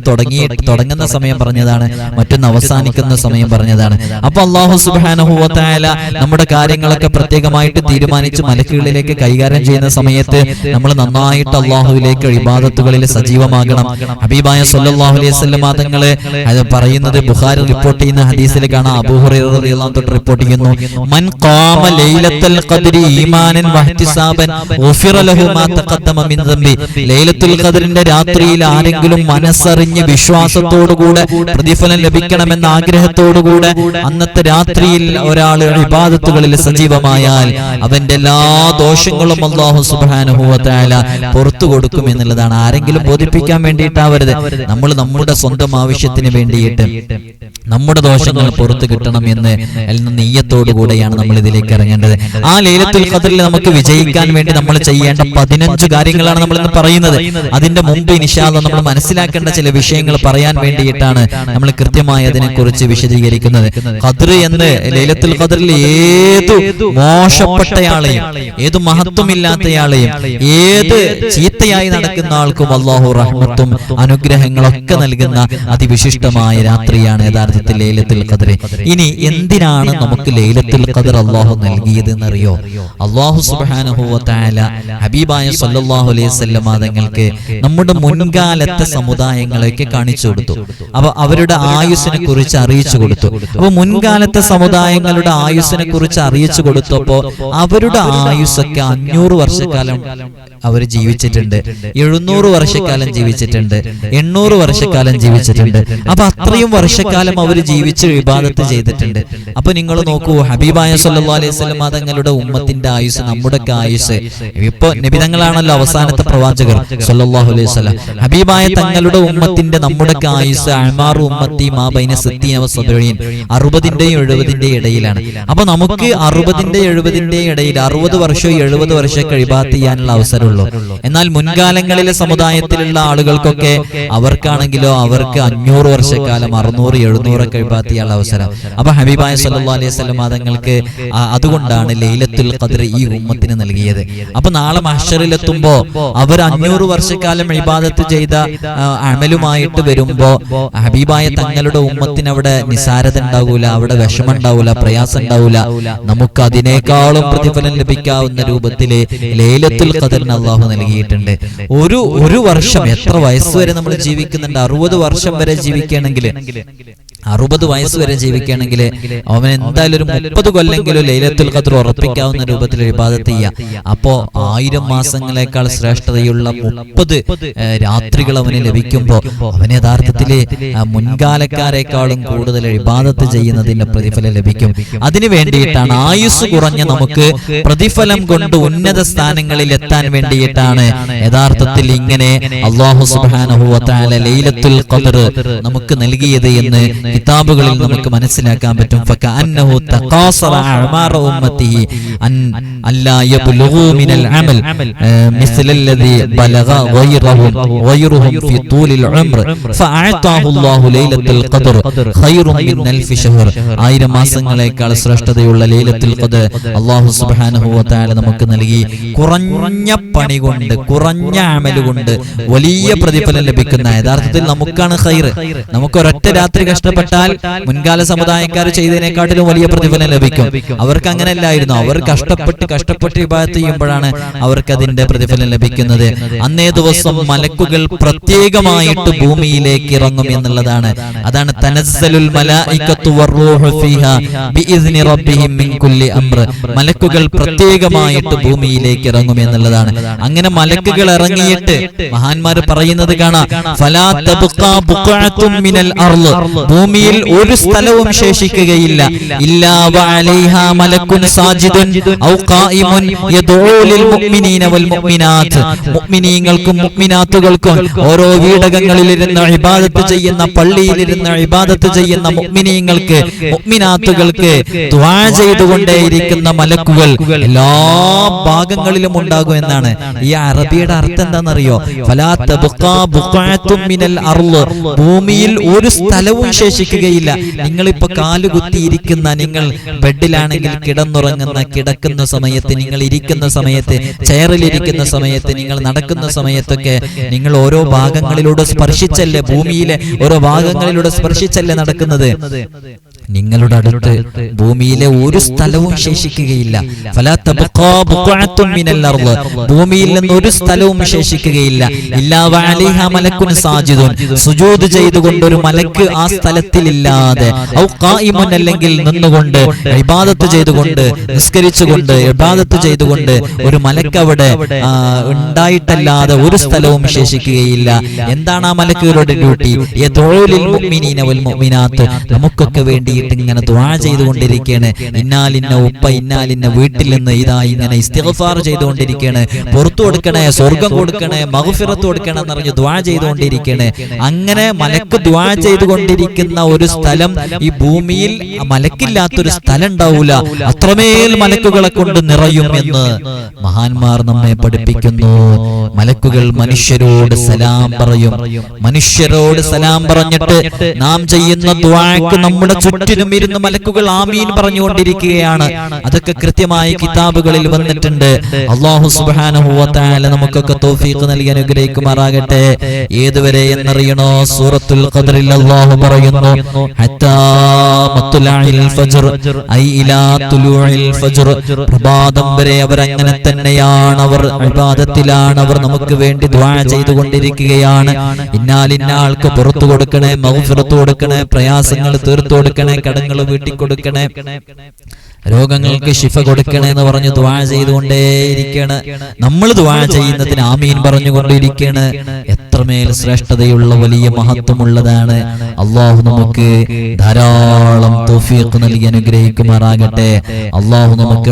തുടങ്ങുന്ന സമയം പറഞ്ഞതാണ്, മറ്റൊന്ന് അവസാനിക്കുന്ന സമയം പറഞ്ഞതാണ്. അപ്പൊ അല്ലാഹു സുബ്ഹാനഹു വ തആല നമ്മുടെ കാര്യങ്ങളൊക്കെ പ്രത്യേകമായിട്ട് തീരുമാനിച്ച് മലക്കുകളിലേക്ക് കൈകാര്യം ചെയ്യുന്ന സമയത്ത് നമ്മൾ നന്നായിട്ട് അല്ലാഹുവിലേക്ക് ഇബാദത്തുകളിൽ സജീവമാകണം. ഹബീബായ സ്വല്ലല്ലാഹു അലൈഹി വസല്ലം തങ്ങളെ അത് പറയുന്നത് ബുഖാരി റിപ്പോർട്ട് ചെയ്യുന്ന ഹദീസിൽ കാണാം. അബൂ ഹുറൈറ റളിയല്ലാഹു അൻഹു റിപ്പോർട്ട് ചെയ്യുന്നു, മൻ ഖാമ ലൈലത്തുൽ ഖദ്രി ഈമാനൻ വഹ്തിസാബൻ ഗുഫിറ ലഹു മാ തഖദ്ദമ മിൻ ദംബി. ലൈലത്തുൽ ഖദ്റിന്റെ രാത്രിയിൽ ആരെങ്കിലും മനസ്സറിഞ്ഞ് വിശ്വാസത്തോടുകൂടെ പ്രതിഫലം ലഭിക്കണമെന്ന ആഗ്രഹത്തോടുകൂടെ അന്നത്തെ രാത്രിയിൽ ഒരാൾ ഇബാദത്തുകളിൽ സജീവമായാൽ അവന്റെ എല്ലാ ദോഷങ്ങളും അല്ലാഹു സുബ്ഹാനഹു വ തആല പുറത്തു കൊടുക്കും എന്നുള്ളതാണ്. ആരെങ്കിലും ബോധിപ്പിക്കാൻ വേണ്ടിയിട്ടാവരുത്, നമ്മൾ നമ്മുടെ സ്വന്തം ആവശ്യത്തിന് വേണ്ടിയിട്ട് നമ്മുടെ ദോഷങ്ങൾ പുറത്തു കിട്ടണം എന്ന് നീയത്തോടു കൂടെയാണ് നമ്മൾ ഇതിലേക്ക് ഇറങ്ങേണ്ടത്. ആ ലൈലത്തുൽ ഖദ്റിൽ നമുക്ക് വിജയിക്കാൻ വേണ്ടി നമ്മൾ ചെയ്യേണ്ട 15 കാര്യങ്ങളാണ് നമ്മൾ ഇന്ന് പറയുന്നത്. അതിന്റെ മുമ്പ് ഇൻഷാ അല്ലാഹ് നമ്മൾ മനസ്സിലാക്കേണ്ട ചില വിഷയങ്ങൾ പറയാൻ വേണ്ടിയിട്ടാണ് നമ്മൾ കൃത്യമായി അതിനെക്കുറിച്ച് വിശദീകരിക്കുന്നത്. ഖദ്ർ എന്ന് ലൈലത്തുൽ ഖദ്റിൽ ഏത് മോശപ്പെട്ടയാളെയും, ഏത് മഹത്വമില്ലാത്തയാളെയും, ഏത് ചീത്തയായി നടക്കുന്ന ആൾക്കും അല്ലാഹു റഹ്മത്തും അനുഗ്രഹങ്ങളൊക്കെ നൽകുന്ന അതിവിശിഷ്ടമായ രാത്രിയാണ് യഥാർത്ഥത്തിൽ ലൈലത്തുൽ ഖദ്ർ. ഇനി എന്തിനാണ് നമുക്ക് ലൈലത്തുൽ ഖദ്ർ അല്ലാഹു നൽകിയത് എന്നറിയോ? അല്ലാഹു സുബ്ഹാനഹു വ തആല ഹബീബായ സ്വല്ലല്ലാഹു അലൈഹി വസല്ലം തങ്ങൾക്ക് നമ്മുടെ മുൻകാലത്തെ സമുദായങ്ങളെയൊക്കെ കാണിച്ചു കൊടുത്തു. അപ്പൊ അവരുടെ ആയുസ്സിനെ കുറിച്ച് അറിയിച്ചു കൊടുത്തു. അപ്പൊ മുൻകാലത്തെ സമുദായങ്ങളുടെ ആയുസ്സിനെ കുറിച്ച് അറിയിച്ചു കൊടുത്തപ്പോ അവരുടെ ആയുസ്സൊക്കെ 500 വർഷക്കാലം അവർ ജീവിച്ചിട്ടുണ്ട്, 700 വർഷക്കാലം ജീവിച്ചിട്ടുണ്ട്, 800 വർഷക്കാലം ജീവിച്ചിട്ടുണ്ട്. അപ്പൊ അത്രയും വർഷക്കാലം അവർ ജീവിച്ച് ഇബാദത്ത് ചെയ്തിട്ടുണ്ട്. അപ്പൊ നിങ്ങൾ നോക്കൂ, ഹബീബായ സ്വല്ലല്ലാഹു അലൈഹി വസല്ലം തങ്ങളുടെ ഉമ്മത്തിന്റെ ആയുസ്, നമ്മുടെ ആയുസ്, ഇപ്പൊ നബി തങ്ങളാണല്ലോ അവസാനത്തെ പ്രവാചകർ സ്വല്ലല്ലാഹു അലൈഹി വസല്ലം. ഹബീബായ തങ്ങളുടെ ഉമ്മത്തിന്റെ നമ്മുടെ ആയുസ് അഅ്മാറു ഉമ്മത്തി മാ ബൈന 60 വ 70, 60ന്റെയും 70ന്റെയും ഇടയിലാണ്. അപ്പൊ നമുക്ക് 60ന്റെയും 70ന്റെയും ഇടയിൽ 60 വർഷവും 70 വർഷമൊക്കെ ഇബാദത്ത് ചെയ്യാനുള്ള അവസരമുള്ളൂ. എന്നാൽ മുൻകാലങ്ങളിലെ സമുദായത്തിലുള്ള ആളുകൾക്കൊക്കെ അവർക്കാണെങ്കിലോ അവർക്ക് 500 വർഷക്കാലം, 600, 700 ഒക്കെ ഇബാദത്ത് ചെയ്യാനുള്ള അവസരം. അപ്പൊ ഹബീബായ സ്വല്ലല്ലാഹു അലൈഹി വസല്ലം തങ്ങൾക്ക് അതുകൊണ്ടാണ് ലൈലത്തുൽ ഖദ്ർ ഈ ഉമ്മത്തിന് നൽകിയത്. അപ്പൊ നാളെ മഹ്ശറിലെത്തുമ്പോ അവർ 500 വർഷക്കാലം ഇബാദത്ത് ചെയ്ത അമലുമായിട്ട് വരുമ്പോ ഹബീബായ തങ്ങളുടെ ഉമ്മത്തിന് അവിടെ നിസാരത ഉണ്ടാവൂല, അവിടെ വിഷമം ഉണ്ടാവൂല, പ്രയാസം ഉണ്ടാവൂല. നമുക്ക് അതിനേക്കാളും പ്രതിഫലം ലഭിക്കാവുന്ന രൂപത്തില് ലൈലത്തുൽ ഖദ്റിന് അല്ലാഹു നൽകിയിട്ടുണ്ട്. ഒരു വർഷം, എത്ര വയസ്സ് വരെ നമ്മൾ ജീവിക്കുന്നുണ്ട്? 60 വർഷം വരെ ജീവിക്കുകയാണെങ്കിൽ, 60 വയസ്സ് വരെ ജീവിക്കുകയാണെങ്കിൽ അവൻ എന്തായാലും ഒരു 30 കൊല്ലെങ്കിലും ലൈലത്തുൽ ഖദ്ർ ഉറപ്പിക്കാവുന്ന രൂപത്തിൽ ഇബാദത്ത് ചെയ്യാം. അപ്പോ 1000 മാസങ്ങളെക്കാൾ ശ്രേഷ്ഠതയുള്ള 30 രാത്രികൾ അവന് ലഭിക്കുമ്പോ അവന് യഥാർത്ഥത്തില് മുൻകാലക്കാരെക്കാളും കൂടുതൽ ഇബാദത്ത് ചെയ്യുന്നതിന്റെ പ്രതിഫലം ലഭിക്കും. അതിനു വേണ്ടിയിട്ടാണ് ആയുസ് കുറഞ്ഞ നമുക്ക് പ്രതിഫലം കൊണ്ട് ഉന്നത സ്ഥാനങ്ങളിൽ എത്താൻ വേണ്ടിയിട്ടാണ് യഥാർത്ഥത്തിൽ ഇങ്ങനെ അല്ലാഹു സുബ്ഹാനഹു വ തആല ലൈലത്തുൽ ഖദ്ർ നമുക്ക് നൽകിയത് എന്ന് കിതാബുകളിൽ നമുക്ക് മനസ്സിലാക്കാൻ പറ്റും. ഫകഅന്നഹു തഖാസറ അഅമാറ ഉമ്മത്തിഹി അല്ലാ യബ്ലുഗു മിനൽ അമൽ മിസ്ലല്ലദി ബലഗ ഗൈറുഹും ഫി തൂലിൽ ഉംർ ഫഅഅതാഹു അല്ലാഹു ലൈലത്തുൽ ഖദ്ർ ഖൈറുൻ മിൻ അൽഫി ശഹർ. 1000 മാസങ്ങളേക്കാൾ ശ്രേഷ്ഠതയുള്ള ലൈലത്തുൽ ഖദ്ർ അല്ലാഹു സുബ്ഹാനഹു വ തആല നമുക്ക് നൽകി. കുറഞ്ഞ പണി കൊണ്ട്, കുറഞ്ഞ അമൽ കൊണ്ട് വലിയ പ്രതിഫലം ലഭിക്കുന്ന, യഥാർത്ഥത്തിൽ നമുക്കാണ് ഖൈർ. നമുക്ക് ഒരൊറ്റ രാത്രി കഷ്ടപ്പെട്ടാൽ മുൻകാല സമുദായക്കാർ ചെയ്തതിനെക്കാട്ടിലും വലിയ പ്രതിഫലം ലഭിക്കും. അവർക്ക് അങ്ങനെയല്ലായിരുന്നു. അവർ കഷ്ടപ്പെട്ട് ഇബാദത്ത് ചെയ്യുമ്പോഴാണ് അവർക്ക് അതിന്റെ പ്രതിഫലം ലഭിക്കുന്നത്. അന്നേ ദിവസം മലക്കുകൾ പ്രത്യേകമായിട്ട് ഭൂമിയിലേക്ക് ഇറങ്ങും എന്നുള്ളതാണ്. അതാണ് തനസ്സലുൽ മലായികത്തു വറൂഹു ഫീഹാ ബിഇസ്നി റബ്ബിഹിം മിൻ കുല്ലി അംർ. മലക്കുകൾ പ്രത്യേകമായിട്ട് ഭൂമിയിലേക്ക് ഇറങ്ങും എന്നുള്ളതാണ്. അങ്ങനെ മലക്കുകൾ ഇറങ്ങിയിട്ട് മഹാന്മാർ പറയുന്നത് കാണാം, ഫലാ തബ്ഖാ ബുഖഅത്തും മിനൽ അർള്, ഭൂമിയിൽ ഒരു സ്ഥലവും ശേഷിക്കുകയില്ല, ഇല്ലാ വഅലൈഹാ മലക്കുൻ സാജിദുൻ ഔ ഖായിമുൻ യദഉ ലിൽ മുഅ്മിനീന വൽ മുഅ്മിനാത്ത്. മുഅ്മിനീങ്ങൾക്കും മുഅ്മിനാത്തുകൾക്കും ഓരോ വീടകങ്ങളിലിരുന്ന് ഇബാദത്ത് ചെയ്യുന്ന, പള്ളിയിലിരുന്ന് ഇബാദത്ത് ചെയ്യുന്ന മുഅ്മിനീങ്ങൾക്ക് മുഅ്മിനാത്തുകൾക്ക് ദുആ ചെയ്തുകൊണ്ടേയിരിക്കുന്ന മലക്കുകൾ എല്ലാ ഭാഗങ്ങളിലും ഉണ്ടാകും എന്നാണ്. ഈ അറബിയുടെ അർത്ഥം എന്താണെന്നറിയോ? ഫലാ തബ്ഖാ ബുഖഅത്തും മിനൽ അർള്, ഭൂമിയിൽ ഒരു സ്ഥലവും ശേഷിക്കുകയില്ല. നിങ്ങളിപ്പോ കാലുകുത്തിയിരിക്കുന്ന, നിങ്ങൾ ബെഡിലാണെങ്കിൽ കിടക്കുന്ന സമയത്ത്, നിങ്ങൾ ഇരിക്കുന്ന സമയത്ത്, ചെയറിലിരിക്കുന്ന സമയത്ത്, നിങ്ങൾ നടക്കുന്ന സമയത്തൊക്കെ നിങ്ങൾ ഓരോ ഭാഗങ്ങളിലൂടെ സ്പർശിച്ചല്ലേ, ഭൂമിയിലെ ഓരോ ഭാഗങ്ങളിലൂടെ സ്പർശിച്ചല്ലേ നടക്കുന്നത്. നിങ്ങളുടെ അടുത്ത് ഭൂമിയിലെ ഒരു സ്ഥലവും ശേഷിക്കുകയില്ല. ഫലാ തബ്ഖാ ബുഖഅത്തും മിനൽ അർള്, ഭൂമിയിൽ നിന്ന് ഒരു സ്ഥലവും ശേഷിക്കുകയില്ല. ഇല്ലാ വഅലൈഹാ മലക്കുൻ സാജിദുൻ, സുജൂദ് ചെയ്തുകൊണ്ട് ഒരു മലക്ക് ആ സ്ഥലത്തിലില്ലാതെ, ഔ ഖായിമുൻ, അല്ലെങ്കിൽ നിന്നുകൊണ്ട് ഇബാദത്ത് ചെയ്തുകൊണ്ട്, നിസ്കരിച്ചുകൊണ്ട് ഇബാദത്ത് ചെയ്തുകൊണ്ട് ഒരു മലക്ക് അവിടെ ഉണ്ടായിട്ടല്ലാതെ ഒരു സ്ഥലവും ശേഷിക്കുകയില്ല. എന്താണ് ആ മലക്കുകളുടെ ഡ്യൂട്ടി? യദഉ ലിൽ മുഅ്മിനീന വൽ മുഅ്മിനാത്ത്, നമുക്കൊക്കെ വേണ്ടി ഇങ്ങനെ ദുആ ചെയ്തുകൊണ്ടിരിക്കുകയാണ്. ഇന്നാലിന്ന ഉപ്പ, ഇന്നാലിന്ന വീട്ടിൽ നിന്ന് ഇതാ ഇങ്ങനെ ഇസ്തിഗ്ഫാർ ചെയ്തുകൊണ്ടിരിക്കുകയാണ്, പുറത്തു കൊടുക്കണേ, സ്വർഗം കൊടുക്കണേ, മഗ്ഫിറത്ത് കൊടുക്കണേ എന്ന് പറഞ്ഞ് ദുആ ചെയ്തുകൊണ്ടിരിക്കുകയാണ്. അങ്ങനെ മലക്ക് ദുആ ചെയ്തുകൊണ്ടിരിക്കുന്ന ഒരു സ്ഥലം ഈ ഭൂമിയിൽ മലക്കില്ലാത്തൊരു സ്ഥലം ഉണ്ടാവൂല. അത്രമേൽ മലക്കുകളെ കൊണ്ട് നിറയും എന്ന് മഹാന്മാർ നമ്മെ പഠിപ്പിക്കുന്നു. മലക്കുകൾ മനുഷ്യരോട് സലാം പറയും. മനുഷ്യരോട് സലാം പറഞ്ഞിട്ട് നാം ചെയ്യുന്ന ദുആക്ക് നമ്മുടെ ചുറ്റിനും ഇരുന്ന് മലക്കുകൾ ആമീൻ പറഞ്ഞുകൊണ്ടിരിക്കുകയാണ്. അതൊക്കെ കൃത്യമായി കിതാബുകളിൽ വന്നിട്ടുണ്ട്. അല്ലാഹു സുബ്ഹാനഹു വ തആല നമുക്കൊക്കെ തൗഫീഖ് നൽകി അനുഗ്രഹിക്കുമാറാകട്ടെ. ഏതുവരെ എന്നറിയണോ? സൂറത്തുൽ ഖദ്റിൽ അല്ലാഹു പറയുന്നു, ഹത്താ മത്ലഇൽ ഫജ്ർ, ഐ ഇലാ തുലൂഇൽ ഫജ്ർ, പ്രഭാതം വരെ അവർ അങ്ങനെ തന്നെയാണ്, അവർ ഇബാദത്തിലാണ്, അവർ നമുക്ക് വേണ്ടി ദുആ ചെയ്തുകൊണ്ടിരിക്കുകയാണ്. ഇന്നാലിന്നാൾക്ക് പുറത്തു കൊടുക്കണേ, മഗ്ഫിറത്ത് കൊടുക്കണേ, പ്രയാസങ്ങൾ തീർത്തു കൊടുക്കണേ, കടങ്ങൾ വീട്ടി കൊടുക്കണേ, രോഗങ്ങൾക്ക് ശിഫ കൊടുക്കണേ എന്ന് പറഞ്ഞു ദുആ ചെയ്തുകൊണ്ടേയിരിക്കുകയാണ്. നമ്മൾ ദുആ ചെയ്യുന്നതിന് ആമീൻ പറഞ്ഞുകൊണ്ടിരിക്കുകയാണ്. എത്രമേൽ ശ്രേഷ്ഠതയുള്ള വലിയ മഹത്വമുള്ളതാണ്. അള്ളാഹു നമുക്ക് ധാരാളം തൗഫീഖ് നൽകി അനുഗ്രഹിക്കുമാറാകട്ടെ. അള്ളാഹു നമുക്ക്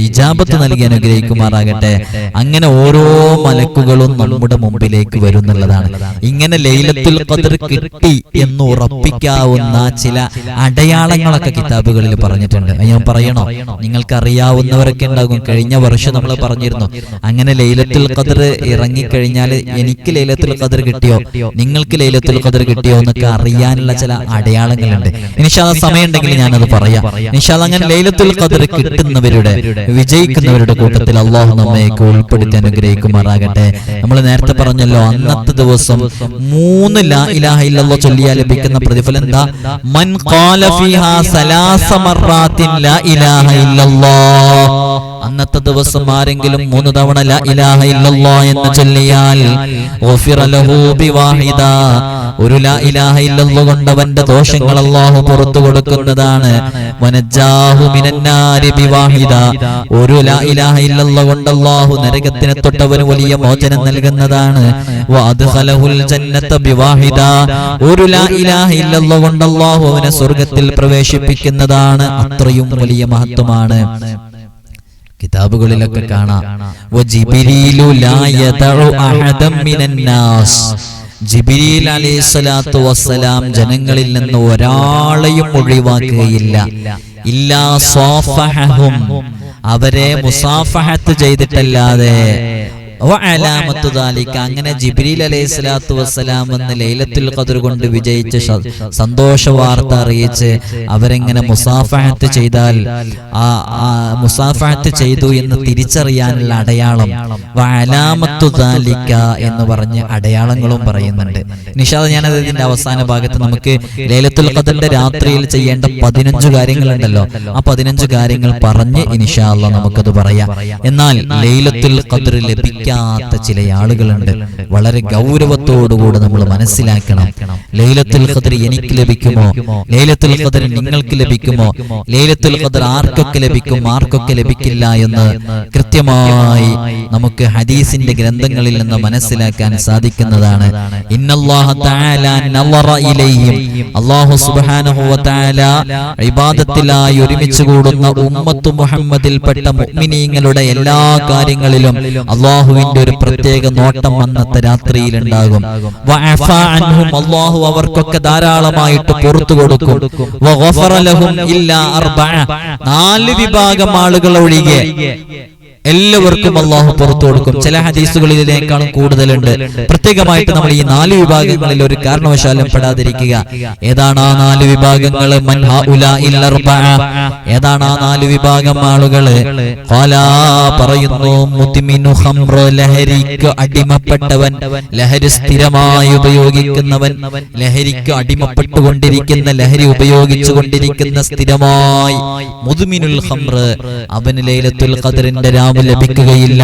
ഇജാബത്ത് നൽകി അനുഗ്രഹിക്കുമാറാകട്ടെ. അങ്ങനെ ഓരോ മലക്കുകളും നമ്മുടെ മുമ്പിലേക്ക് വരുന്നുള്ളതാണ്. ഇങ്ങനെ ലൈലത്തുൽ ഖദ്ർ കിട്ടി എന്ന് ഉറപ്പിക്കാവുന്ന ചില അടയാളങ്ങളൊക്കെ കിതാബുകളിൽ പറഞ്ഞിട്ടുണ്ട്. ഞാൻ പറയണോ? നിങ്ങൾക്ക് അറിയാവുന്നവരൊക്കെ ഉണ്ടാകും. കഴിഞ്ഞ വർഷം നമ്മൾ പറഞ്ഞിരുന്നു, അങ്ങനെ ലൈലത്തുൽ ഖദ്ർ ഇറങ്ങിക്കഴിഞ്ഞാൽ എനിക്ക് ലൈലത്തുൽ ഖദ്ർ കിട്ടിയോ, നിങ്ങൾക്ക് ലൈലത്തുൽ ഖദ്ർ കിട്ടിയോ എന്നൊക്കെ അറിയാനുള്ള ചില അടയാളങ്ങളുണ്ട്. ഇൻഷാ അല്ലാഹ് സമയം ഉണ്ടെങ്കിൽ ഞാനത് പറയാം. ഇൻഷാ അല്ലാഹ് അങ്ങനെ ലൈലത്തുൽ ഖദ്ർ കിട്ടുന്നവരുടെ, വിജയിക്കുന്നവരുടെ കൂട്ടത്തിൽ അള്ളാഹു നമ്മയൊക്കെ ഉൾപ്പെടുത്തി അനുഗ്രഹിക്കുമാറാകട്ടെ. നമ്മൾ നേരത്തെ പറഞ്ഞല്ലോ, അന്നത്തെ ദിവസം 3 ലാ ഇലാഹ ഇല്ലല്ലാഹ് ചൊല്ലിയാൽ ലഭിക്കുന്ന പ്രതിഫലം എന്താ? മൻ ഖാല ഫീഹാ സലാസ മർറാത്തിൻ ലാ ഇലാഹ ഇല്ലല്ലാഹ്. അന്നത്തെ ദിവസം ആരെങ്കിലും 3 തവണ ലാ ഇലാഹ ഇല്ലല്ലാഹ് എന്ന് ചൊല്ലിയാൽ ഗുഫിറ ലഹു ബിവാഹിദ, ഒരു ലാ ഇലാഹ ഇല്ലല്ലാഹ് കൊണ്ട് അവന്റെ ദോഷങ്ങൾ അല്ലാഹു പുറത്തു കൊടുക്കുന്നതാണ്. വനജാഹു മിനന്നാരി ബിവാഹിദ, ഒരു ലാ ഇലാഹ ഇല്ലല്ലാഹ് കൊണ്ട് അല്ലാഹു നരകത്തിനെ തൊട്ടവന് വലിയ മോചനം നൽകുന്നതാണ്. വഅദ്ഖലഹുൽ ജന്നത ബിവാഹിദ, ഒരു ലാ ഇലാഹ ഇല്ലല്ലാഹ് കൊണ്ട് അല്ലാഹു അവനെ സ്വർഗ്ഗത്തിൽ പ്രവേശിപ്പിക്കുന്നതാണ്. അത്രയും വലിയ മഹത്വമാണ്. കിതാബുകളിലൊക്കെ കാണാം, വജിബ്രീലു ലാ യദഉ അഹദൻ മിനന്നാസ്, ജിബ്രീൽ അലൈഹിസ്സലാത്തു വസ്സലാം ജനങ്ങളിൽ നിന്ന് ഒരാളെയും ഒഴിവാക്കുകയില്ല. ഇല്ലാ സ്വാഫഹഹും, അവരെ മുസാഫഹത്ത് ചെയ്തിട്ടല്ലാതെ. വഅലാമത്തു ദാലിക, അങ്ങനെ ജിബ്രീൽ അലൈഹിസ്സലാത്തു വസ്സലാം എന്ന് ലൈലത്തുൽ ഖദ്ർ കൊണ്ട് വിജയിച്ച് സന്തോഷ വാർത്ത അറിയിച്ച് അവരെങ്ങനെ മുസാഫഹത്ത് ചെയ്താൽ മുസാഫഹത്ത് ചെയ്തു എന്ന് തിരിച്ചറിയാനുള്ള അടയാളം വഅലാമത്തു ദാലിക എന്ന് പറഞ്ഞ് അടയാളങ്ങളും പറയുന്നുണ്ട്. നിഷാദ്, ഞാനത് ഇതിന്റെ അവസാന ഭാഗത്ത് നമുക്ക് ലൈലത്തുൽ ഖദ്റിന്റെ രാത്രിയിൽ ചെയ്യേണ്ട 15 കാര്യങ്ങളുണ്ടല്ലോ, ആ 15 കാര്യങ്ങൾ പറഞ്ഞ് ഇൻഷാ അല്ലാഹ് നമുക്കത് പറയാം. എന്നാൽ ലൈലത്തുൽ ഖദ്ർ ലഭിക്കാത്ത ചില ആളുകളുണ്ട്. വളരെ ഗൗരവത്തോടുകൂടി നമ്മൾ മനസ്സിലാക്കണം. ലൈലത്തുൽ ഖദ്ർ എനിക്ക് ലഭിക്കുമോ? ലൈലത്തുൽ ഖദ്ർ നിങ്ങൾക്ക് ലഭിക്കുമോ? ലൈലത്തുൽ ഖദ്ർ ആർക്കൊക്കെ ലഭിക്കും, ആർക്കൊക്കെ ലഭിക്കില്ല എന്ന് കൃത്യമായി നമുക്ക് ഹദീസിന്റെ ഗ്രന്ഥങ്ങളിൽ നിന്ന് മനസ്സിലാക്കാൻ സാധിക്കുന്നതാണ്. ഇന്നല്ലാഹ തആല നളറ ഇലൈഹിം, അല്ലാഹു സുബ്ഹാനഹു വ തആല ഇബാദത്തിലായി ഒരുമിച്ച് കൂടുന്ന ഉമ്മത്ത് മുഹമ്മദിൽപ്പെട്ട മുഅ്മിനീങ്ങളുടെ എല്ലാ കാര്യങ്ങളിലും അല്ലാഹുവിന്റെ ഒരു പ്രത്യേക നോട്ടം അന്നത്തെ രാത്രിയിൽ ഉണ്ടാകും. വഅഫാ അൻഹും, അല്ലാഹു അവർക്കൊക്കെ ധാരാളമായിട്ട് പുറത്തു കൊടുക്കും. വഗഫറ ലഹും ഇല്ലാ അർബഅ, 4 വിഭാഗം ആളുകൾ ഒഴികെ എല്ലാവർക്കും അല്ലാഹു പുറത്തു കൊടുക്കും. ചില ഹദീസുകളിൽ ഇതിനേക്കാളും കൂടുതലുണ്ട്. പ്രത്യേകമായിട്ട് നമ്മൾ ഈ 4 വിഭാഗങ്ങളിൽ ഒരു കാരണവശാലും പെടാതിരിക്കുക. ഏതാണ് ആ 4 വിഭാഗങ്ങൾ? മൻ ഹൗലാഇൽ അർബഅ, ഏതാണ് ആ 4 വിഭാഗം ആളുകൾ? ഖാലാ, പറയുന്നു, മുദ്മിനു ഖംറ, ലഹരിക്ക് അടിമപ്പെട്ടവൻ, ലഹരി സ്ഥിരമായി ഉപയോഗിക്കുന്നവൻ, ലഹരിക്ക് അടിമപ്പെട്ടുകൊണ്ടിരിക്കുന്ന, ലഹരി ഉപയോഗിച്ചുകൊണ്ടിരിക്കുന്ന സ്ഥിരമായി മുദ്മിനുൽ ഖംറ, അവന് ലൈലത്തുൽ ഖദ്റിന്റെ ലഭിക്കുകയില്ല.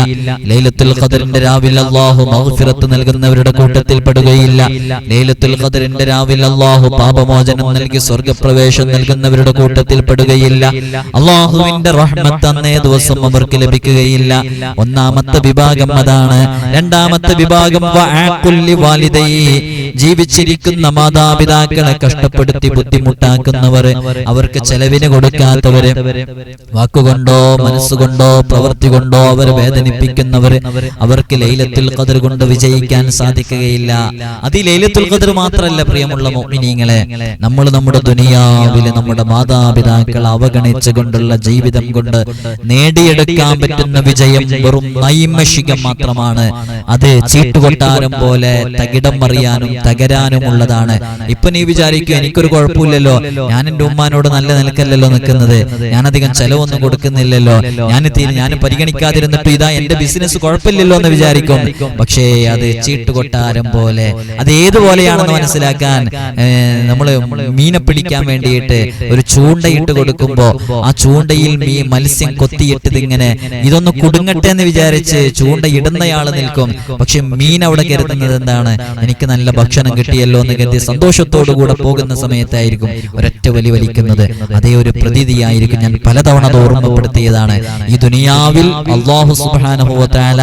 ലൈലത്തുൽ ഖദ്റിന്റെ രാവിൽ അല്ലാഹു മഗ്ഫിറത്ത് നൽകുന്നവരുടെ കൂട്ടത്തിൽ പെടുകയില്ല. ലൈലത്തുൽ ഖദ്റിന്റെ രാവിൽ അല്ലാഹു പാപമോചനം നൽകി സ്വർഗ്ഗപ്രവേശം നൽകുന്നവരുടെ കൂട്ടത്തിൽ പെടുകയില്ല. അല്ലാഹുവിന്റെ റഹ്മത്ത് അന്നേ ദിവസം അവർക്ക് ലഭിക്കുകയില്ല. ഒന്നാമത്തെ വിഭാഗം അതാണ്. രണ്ടാമത്തെ വിഭാഗം വഅഖുല്ലി വാലിദൈഹി, ജീവിച്ചിരിക്കുന്ന മാതാപിതാക്കളെ കഷ്ടപ്പെടുത്തി ബുദ്ധിമുട്ടാക്കുന്നവർ, അവർക്ക് ചെലവിന് കൊടുക്കാത്തവര്, വാക്കുകൊണ്ടോ മനസ്സുകൊണ്ടോ പ്രവൃത്തി കൊണ്ടോ അവരെ വേദനിപ്പിക്കുന്നവർ, അവർക്ക് ലൈലത്തുൽ ഖദ്ർ കൊണ്ട് വിജയിക്കാൻ സാധിക്കുകയില്ല. അത് ഈ ലൈലത്തുൽ ഖദ്ർ മാത്രമല്ല പ്രിയമുള്ള മുഅ്മിനീങ്ങളെ, നമ്മൾ നമ്മുടെ ദുനിയാവിലെ നമ്മുടെ മാതാപിതാക്കളെ അവഗണിച്ചുകൊണ്ടുള്ള ജീവിതം കൊണ്ട് നേടിയെടുക്കാൻ പറ്റുന്ന വിജയം വെറും നൈമിഷികം മാത്രമാണ്. അത് ചീട്ടുകൊട്ടാരം പോലെ തകിടം മറിയാനും തകരാനുമുള്ളതാണ്. ഇപ്പൊ നീ വിചാരിക്കുക, എനിക്കൊരു കുഴപ്പമില്ലല്ലോ, ഞാൻ എന്റെ ഉമ്മാനോട് നല്ല നിലക്കല്ലല്ലോ നിൽക്കുന്നത്, ഞാനധികം ചെലവൊന്നും കൊടുക്കുന്നില്ലല്ലോ, ഞാൻ പരിഗണിക്കാതിരുന്നിട്ട് ഇതാ എന്റെ ബിസിനസ് കുഴപ്പമില്ലല്ലോ എന്ന് വിചാരിക്കും. പക്ഷേ അത് ചീട്ടുകൊട്ടാരം പോലെ. അത് ഏതുപോലെയാണെന്ന് മനസ്സിലാക്കാൻ നമ്മള് മീനെ പിടിക്കാൻ വേണ്ടിയിട്ട് ഒരു ചൂണ്ടയിട്ട് കൊടുക്കുമ്പോ ആ ചൂണ്ടയിൽ മത്സ്യം കൊത്തിയിട്ടത് ഇങ്ങനെ ഇതൊന്ന് കുടുങ്ങട്ടെ എന്ന് വിചാരിച്ച് ചൂണ്ട ഇടുന്നയാള് നിൽക്കും. പക്ഷെ മീൻ അവിടെ കരുതുന്നത് എന്താണ്? എനിക്ക് നല്ല ഭക്ഷണം കിട്ടിയല്ലോ എന്ന് കരുതി സന്തോഷത്തോടുകൂടെ പോകുന്ന സമയത്തായിരിക്കും ഒരൊറ്റ വലി വലിക്കുന്നത്. അതേ ഒരു പ്രതീതിയായിരിക്കും. ഞാൻ പലതവണ അത് ഓർമ്മപ്പെടുത്തിയതാണ്. ഈ ദുനിയാവിൽ അല്ലാഹു സുബ്ഹാനഹു വ തആല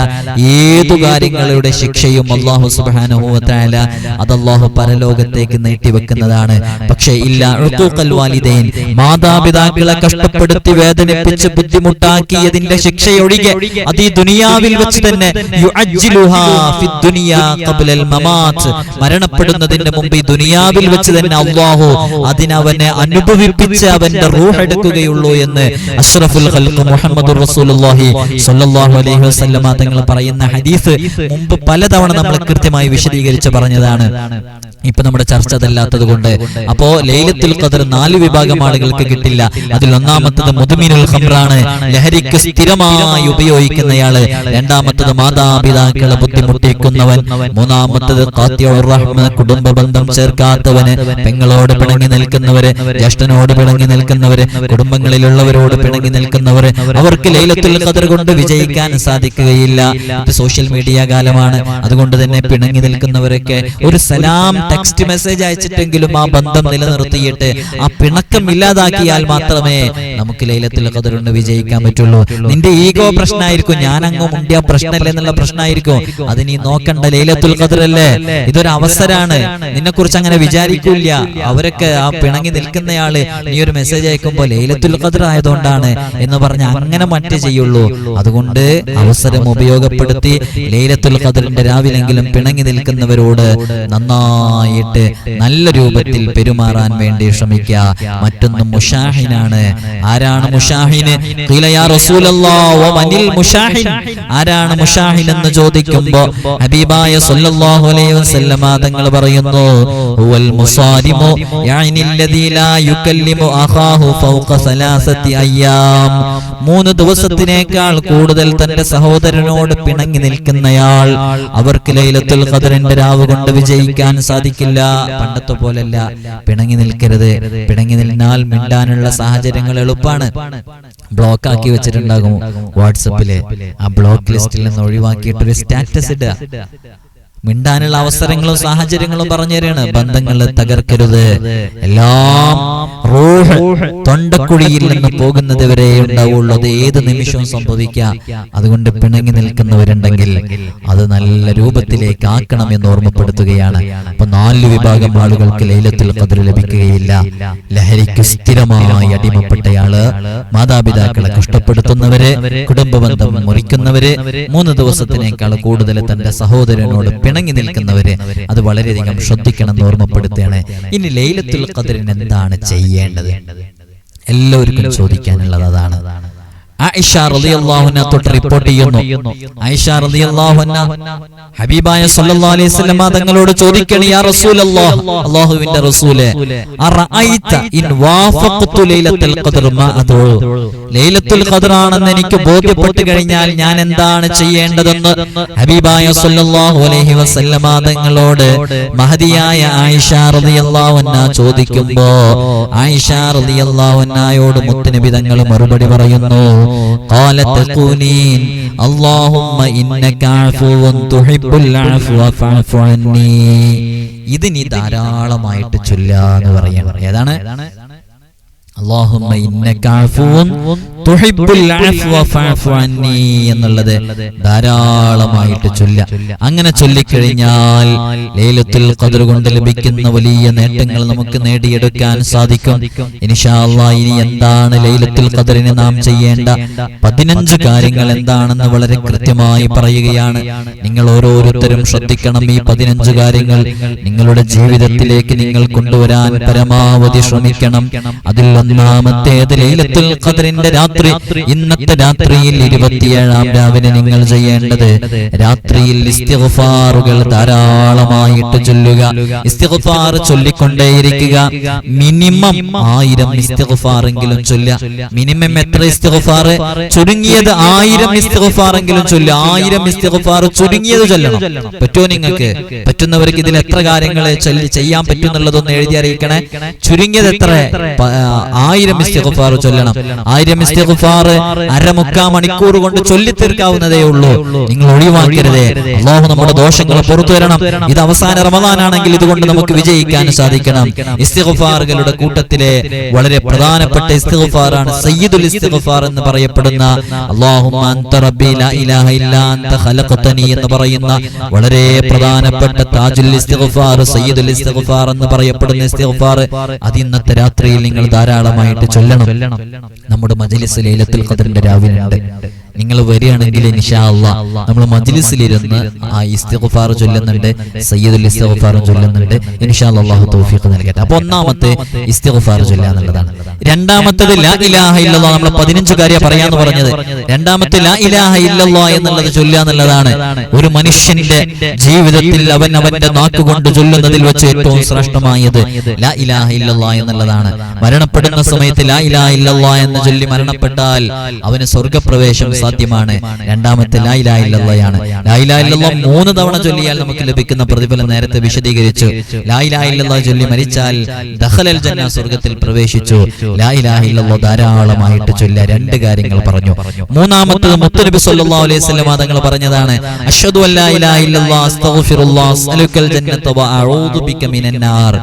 ഏതു കാര്യങ്ങളുടെ ശിക്ഷയും അല്ലാഹു സുബ്ഹാനഹു വ തആല അത് അല്ലാഹു പരലോകത്തേക്ക് നീട്ടിവെക്കുന്നതാണ്. പക്ഷേ ഇല്ല ഉഖൂഖൽ വാലിദൈൻ, മാതാപിതാക്കളെ കഷ്ടപ്പെടുത്തി വേദനിപ്പിച്ച് ബുദ്ധിമുട്ടാക്കിയതിന്റെ ശിക്ഷയൊഴികെ അത് ഈ ദുനിയാവിൽ വെച്ച് തന്നെ യുഅജ്ജിലുഹാ ഫിദ് ദുനിയാ ഖബ്ലൽ മമാത്ത്, മരണപ്പെടുന്നതിന് മുമ്പ് ഈ ദുനിയാവിൽ വെച്ച് തന്നെ അല്ലാഹു അതിനവനെ അനുഭവിപ്പിച്ച് അവന്റെ റൂഹ് എടുക്കുകയുള്ളൂ എന്ന് അഷ്റഫുൽ ഖൽഖ് മുഹമ്മദുർ റസൂലുള്ളാഹി സ്വല്ലല്ലാഹു അലൈഹി വസല്ലമ തങ്ങൾ പറയുന്ന ഹദീസ് മുമ്പ് പലതവണ നമ്മൾ കൃത്യമായി വിശദീകരിച്ച് പറഞ്ഞതാണ്. ഇപ്പൊ നമ്മുടെ ചർച്ച അതല്ലാത്തത് കൊണ്ട് അപ്പോ ലൈലത്തുൽ ഖദ്ർ 4 വിഭാഗം ആളുകൾക്ക് കിട്ടില്ല. അതിൽ ഒന്നാമത്തത് മുദ്മിനുൽ ഖംറാണ്, ലഹരിക്ക് സ്ഥിരമായി ഉപയോഗിക്കുന്നയാള്. രണ്ടാമത്തത് മാതാപിതാക്കളെ ബുദ്ധിമുട്ടിക്കുന്നവൻ. മൂന്നാമത്തത് ഖാത്തിഉർ റഹ്മ, കുടുംബ ബന്ധം ചേർക്കാത്തവന്, പെങ്ങളോട് പിണങ്ങി നിൽക്കുന്നവര്, ജ്യേഷ്ഠനോട് പിണങ്ങി നിൽക്കുന്നവര്, കുടുംബങ്ങളിലുള്ളവരോട് പിണങ്ങി നിൽക്കുന്നവര്, അവർക്ക് ലൈലത്തുൽ ഖദ്ർ കൊണ്ട് വിജയിക്കാൻ സാധിക്കുകയില്ല. ഇത് സോഷ്യൽ മീഡിയ കാലമാണ്. അതുകൊണ്ട് തന്നെ പിണങ്ങി നിൽക്കുന്നവരൊക്കെ ഒരു സലാം ടെക്സ്റ്റ് മെസ്സേജ് അയച്ചിട്ടെങ്കിലും ആ ബന്ധം നിലനിർത്തിയിട്ട് ആ പിണക്കം ഇല്ലാതാക്കിയാൽ മാത്രമേ നമുക്ക് ലൈലത്തുൽ ഖദറിന് വിജയിക്കാൻ പറ്റുള്ളൂ. നിന്റെ ഈഗോ പ്രശ്നമായിരിക്കും, ഞാൻ അങ്ങ് മുണ്ടിയ പ്രശ്നമല്ലേ എന്നുള്ള പ്രശ്നമായിരിക്കും. അത് നീ നോക്കണ്ട, ലൈലത്തുൽ ഖദർ അല്ലേ, ഇതൊരു അവസരമാണ്. നിന്നെ കുറിച്ച് അങ്ങനെ വിചാരിക്കില്ല. അവരൊക്കെ ആ പിണങ്ങി നിൽക്കുന്നയാള് നീ ഒരു മെസ്സേജ് അയക്കുമ്പോൾ ലൈലത്തുൽ ഖദർ ആയതുകൊണ്ടാണ് എന്ന് പറഞ്ഞ് അങ്ങനെ മറ്റേ ചെയ്യുള്ളൂ. അതുകൊണ്ട് അവസരം ഉപയോഗപ്പെടുത്തി ലൈലത്തുൽ ഖദറിന്റെ രാവിലെങ്കിലും പിണങ്ങി നിൽക്കുന്നവരോട് നന്നായിട്ട് നല്ല രൂപത്തിൽ പെരുമാറാൻ വേണ്ടി ശ്രമിക്കുക. മറ്റൊന്ന് മുഷാഹിനാണ്. ആരാണ് മുഷാഹിന്? ഖീല യാ റസൂലല്ലാഹ് വമനിൽ മുഷാഹിൻ, ആരാണ് മുഷാഹിൻ എന്ന് ചോദിക്കുമ്പോൾ ഹബീബായ സല്ലല്ലാഹു അലൈഹി വസല്ലമ തങ്ങൾ പറയുന്നു, ഹുവൽ മുസാലിമു യഅനി അല്ലദീ ലാ യുകല്ലിമു അഖാഹു ഫൗഖ സലാസതി അയ്യാം. 3 ദിവസത്തിനേക്കാൾ കൂടുതൽ തന്റെ സഹോദരനോട് പിണങ്ങി നിൽക്കുന്നയാൾ, അവർക്ക് ലൈലത്തുൽ ഖദറിന്റെ രാവ് കൊണ്ട് വിജയിക്കാൻ സാധിക്കില്ല. പണ്ടത്തെ പോലല്ല, പിണങ്ങി നിൽക്കരുത്. പിണങ്ങി നിന്നാൽ മിണ്ടാനുള്ള സാഹചര്യങ്ങൾ എളുപ്പമാണ്. ബ്ലോക്ക് ആക്കി വെച്ചിട്ടുണ്ടാകും വാട്സപ്പില്. ആ ബ്ലോക്ക് ലിസ്റ്റിൽ നിന്ന് ഒഴിവാക്കിയിട്ടൊരു സ്റ്റാറ്റസ് ഇടുക. മിണ്ടാനുള്ള അവസരങ്ങളും സാഹചര്യങ്ങളും പറഞ്ഞു തരാണ്. ബന്ധങ്ങൾ തകർക്കരുത്. എല്ലാം റൂഹ് തൊണ്ടക്കുഴിയിൽ നിന്ന് പോകുന്നത് വരെ ഉണ്ടാവുള്ളൂ. അത് ഏത് നിമിഷവും സംഭവിക്കാം. അതുകൊണ്ട് പിണങ്ങി നിൽക്കുന്നവരുണ്ടെങ്കിൽ അത് നല്ല രൂപത്തിലേക്ക് ആക്കണം എന്ന് ഓർമ്മപ്പെടുത്തുകയാണ്. അപ്പൊ 4 വിഭാഗം ആളുകൾക്ക് ലൈലത്തുൽ ഖദർ ലഭിക്കുകയില്ല. ലഹരിക്ക് സ്ഥിരമായി അടിമപ്പെട്ടയാള്, മാതാപിതാക്കളെ കഷ്ടപ്പെടുത്തുന്നവര്, കുടുംബബന്ധം മുറിക്കുന്നവര്, 3 ദിവസത്തിനേക്കാൾ കൂടുതൽ തന്റെ സഹോദരനോട് പിണങ്ങി നിൽക്കുന്നവര്, അത് വളരെയധികം ശ്രദ്ധിക്കണം എന്ന് ഓർമ്മപ്പെടുത്തുകയാണ്. ഇനി ലൈലത്തുൽ ഖദറിന് എന്താണ് ചെയ്യേണ്ടത്? എല്ലാവർക്കും ചോദിക്കാനുള്ളത് അതാണ്. ആയിഷ റളിയല്ലാഹു അൻഹ തൊട്ട് റിപ്പോർട്ട് ചെയ്യുന്നു. ആയിഷ റളിയല്ലാഹു അൻഹ ഹബീബായ സല്ലല്ലാഹു അലൈഹി വസല്ലം തങ്ങളോട് ചോദിക്കണേ, യാ റസൂലല്ലാഹ്, അല്ലാഹുവിന്റെ റസൂലേ, അറഅയ്ത ഇൻ വാഫഖതു ലൈലത്തുൽ ഖദർ മാ അദൂ, ലൈലത്തുൽ ഖദർ ആണെന്ന് എനിക്ക് ബോധ്യപ്പെട്ടു കഴിഞ്ഞാൽ ഞാൻ എന്താണ് ചെയ്യേണ്ടതെന്ന് ഹബീബായ സല്ലല്ലാഹു അലൈഹി വസല്ലം തങ്ങളോട് മഹദിയായ ആയിഷ റളിയല്ലാഹു അൻഹ ചോദിക്കുമ്പോൾ ആയിഷ റളിയല്ലാഹു അൻഹയോട് മുത്തുനബി തങ്ങൾ മറുപടി പറയുന്നു, قالت تقولين اللهم إنك عفو تحب العفو فاعف عني. ഇത് നീ ധാരാളമായിട്ട് ചൊല്ലാന്ന് പറയണം. ഏതാണ്? اللهم إنك عفو تحب العفو فاعف عني എന്നുള്ളത് ധാരാളമായിട്ട് ചൊല്ല. അങ്ങനെ ചൊല്ലിക്കഴിഞ്ഞാൽ ലൈലത്തുൽ ഖദർ കൊണ്ട് ലഭിക്കുന്ന വലിയ നേട്ടങ്ങൾ നമുക്ക് നേടിയെടുക്കാൻ സാധിക്കും ഇൻഷാ അല്ലാഹ്. ഇനി എന്താണ് ലൈലത്തുൽ ഖദറിന് നാം ചെയ്യേണ്ട 15 കാര്യങ്ങൾ എന്താണെന്ന് വളരെ കൃത്യമായി പറയുകയാണ്. നിങ്ങൾ ഓരോരുത്തരും ശ്രദ്ധിക്കണം. ഈ 15 കാര്യങ്ങൾ നിങ്ങളുടെ ജീവിതത്തിലേക്ക് നിങ്ങൾ കൊണ്ടുവരാൻ പരമാവധി ശ്രമിക്കണം. അതിൽ ഒന്നാമത്തേത് ലൈലത്തുൽ ഖദറിന്റെ രാത്രി, ഇന്നത്തെ രാത്രിയിൽ 27-ാം രാവിലെ നിങ്ങൾ ചെയ്യേണ്ടത് രാത്രിയിൽ ഇസ്തിഗ്ഫാറുകൾ ധാരാളമായിട്ട് ചൊല്ലുക. ഇസ്തിഗ്ഫാർ ചൊല്ലിക്കൊണ്ടേയിരിക്കുക. മിനിമം 1000 ഇസ്തിഗ്ഫാറെങ്കിലും ചൊല്ലുക. മിനിമം എത്ര ഇസ്തിഗ്ഫാർ? ചുരുങ്ങിയത് 1000 ഇസ്തിഗ്ഫാറെങ്കിലും ചൊല്ലുക. 1000 ഇസ്തിഗ്ഫാർ ചുരുങ്ങിയത് ചൊല്ലണം. പറ്റുമോ നിങ്ങൾക്ക്? പറ്റുന്നവർക്ക് ഇതിൽ എത്ര കാര്യങ്ങൾ ചെയ്യാൻ പറ്റുന്നുള്ളതൊന്ന് എഴുതി അറിയിക്കണേ. ചുരുങ്ങിയത് എത്ര? 1000 ഇസ്തിഗ്ഫാർ ചൊല്ലണം. 1000 ഇസ്തിഗ്ഫാർ അരമുക്കാൽ മണിക്കൂർ കൊണ്ട് ചൊല്ലി തീർക്കാവുന്നതേ ഉള്ളൂ. നിങ്ങൾ ഒഴിവാക്കരുതേ. അല്ലാഹു നമ്മുടെ ദോഷങ്ങൾ പുറത്തു തരണം. ഇത് അവസാന റമദാനാണെങ്കിൽ ഇതുകൊണ്ട് നമുക്ക് വിജയിക്കാൻ സാധിക്കണം. ഇസ്തിഗ്ഫാറുകളുടെ കൂട്ടത്തിലെ വളരെ പ്രധാനപ്പെട്ട ഇസ്തിഗ്ഫാറാണ് സയ്യിദുൽ ഇസ്തിഗ്ഫാർ എന്ന് പറയപ്പെടുന്ന അല്ലാഹുമ്മ അൻത റബ്ബി ലാ ഇലാഹ ഇല്ലാ അൻത ഖലഖതനി എന്ന് പറയുന്ന വളരെ പ്രധാനപ്പെട്ട താജുൽ ഇസ്തിഗ്ഫാർ, സയ്യിദുൽ ഇസ്തിഗ്ഫാർ എന്ന് പറയപ്പെടുന്ന ഇസ്തിഗ്ഫാർ അത് ഇന്നത്തെ രാത്രിയിൽ നിങ്ങൾ ധാരാളമായിട്ട് ചൊല്ലണം. നമ്മുടെ മജ്ലിസ് ലൈലത്തുൽ ഖദറിന്റെ രാവിലെ ഉണ്ട്. നിങ്ങൾ വരികയാണെങ്കിൽ ഇൻഷാ അല്ലാഹ് നമ്മൾ മജ്ലിസിലിരുന്ന് ആ ഇസ്തിഗ്ഫാർ ചൊല്ലുന്നുണ്ട്, സയ്യിദുൽ ഇസ്തിഗ്ഫാർ ചൊല്ലുന്നുണ്ട്. ഇൻഷാ അല്ലാഹ് അല്ലാഹു തൗഫീഖ് നൽകട്ടെ. അപ്പോൾ ഒന്നാമത്തെ ഇസ്തിഗ്ഫാർ ചൊല്ലുക എന്നുള്ളതാണ്. രണ്ടാമത്തേത് ലാ ഇലാഹ ഇല്ലല്ലാഹ്. നമ്മൾ 15 കാര്യം പറയാന്ന് പറഞ്ഞത്. രണ്ടാമത്തെ ലാ ഇലാഹ ഇല്ലല്ലാഹ് എന്നുള്ളത് ചൊല്ലുക എന്നുള്ളതാണ്. ഒരു മനുഷ്യന്റെ ജീവിതത്തിൽ അവന്റെ നാക്കുകൊണ്ട് ചൊല്ലുന്നതിൽ വെച്ച് ഏറ്റവും ശ്രേഷ്ഠമായത് ലാ ഇലാഹ ഇല്ലല്ലാഹ് എന്നുള്ളതാണ്. മരണപ്പെടുന്ന സമയത്ത് ലാ ഇലാഹ ഇല്ലല്ലാഹ് എന്ന് ചൊല്ലി മരണപ്പെട്ടാൽ അവന് സ്വർഗ്ഗപ്രവേശം സാധ്യമാണ്. രണ്ടാമത്തെ ലാ ഇലാഹ ഇല്ലല്ലാഹയാണ്. ലാ ഇലാഹ ഇല്ലല്ലാഹ് 3 തവണ ചൊല്ലിയാൽ നമുക്ക് ലഭിക്കുന്ന പ്രതിഫലം നേരത്തെ വിശദീകരിച്ചു. ലാ ഇലാഹ ഇല്ലല്ലാഹ് ചൊല്ലി മരിച്ചാൽ ദഖലൽ ജന്ന, സ്വർഗ്ഗത്തിൽ പ്രവേശിച്ചു. ലാ ഇലാഹ ഇല്ലല്ലാഹ് ധാരാളമായിട്ട് ചൊല്ലുക. 2 കാര്യങ്ങൾ പറഞ്ഞു. മൂന്നാമത്തേത് മുത്തുനബി സല്ലല്ലാഹു അലൈഹി വസല്ലം തങ്ങൾ പറഞ്ഞതാണ്, അഷ്ഹദു അല്ലാ ഇലാഹ ഇല്ലല്ലാഹ് അസ്തഗ്ഫിറുല്ലാഹ് അസ്അലുക്കൽ ജന്നത വ അഊദു ബിക മിനൻ നാർ.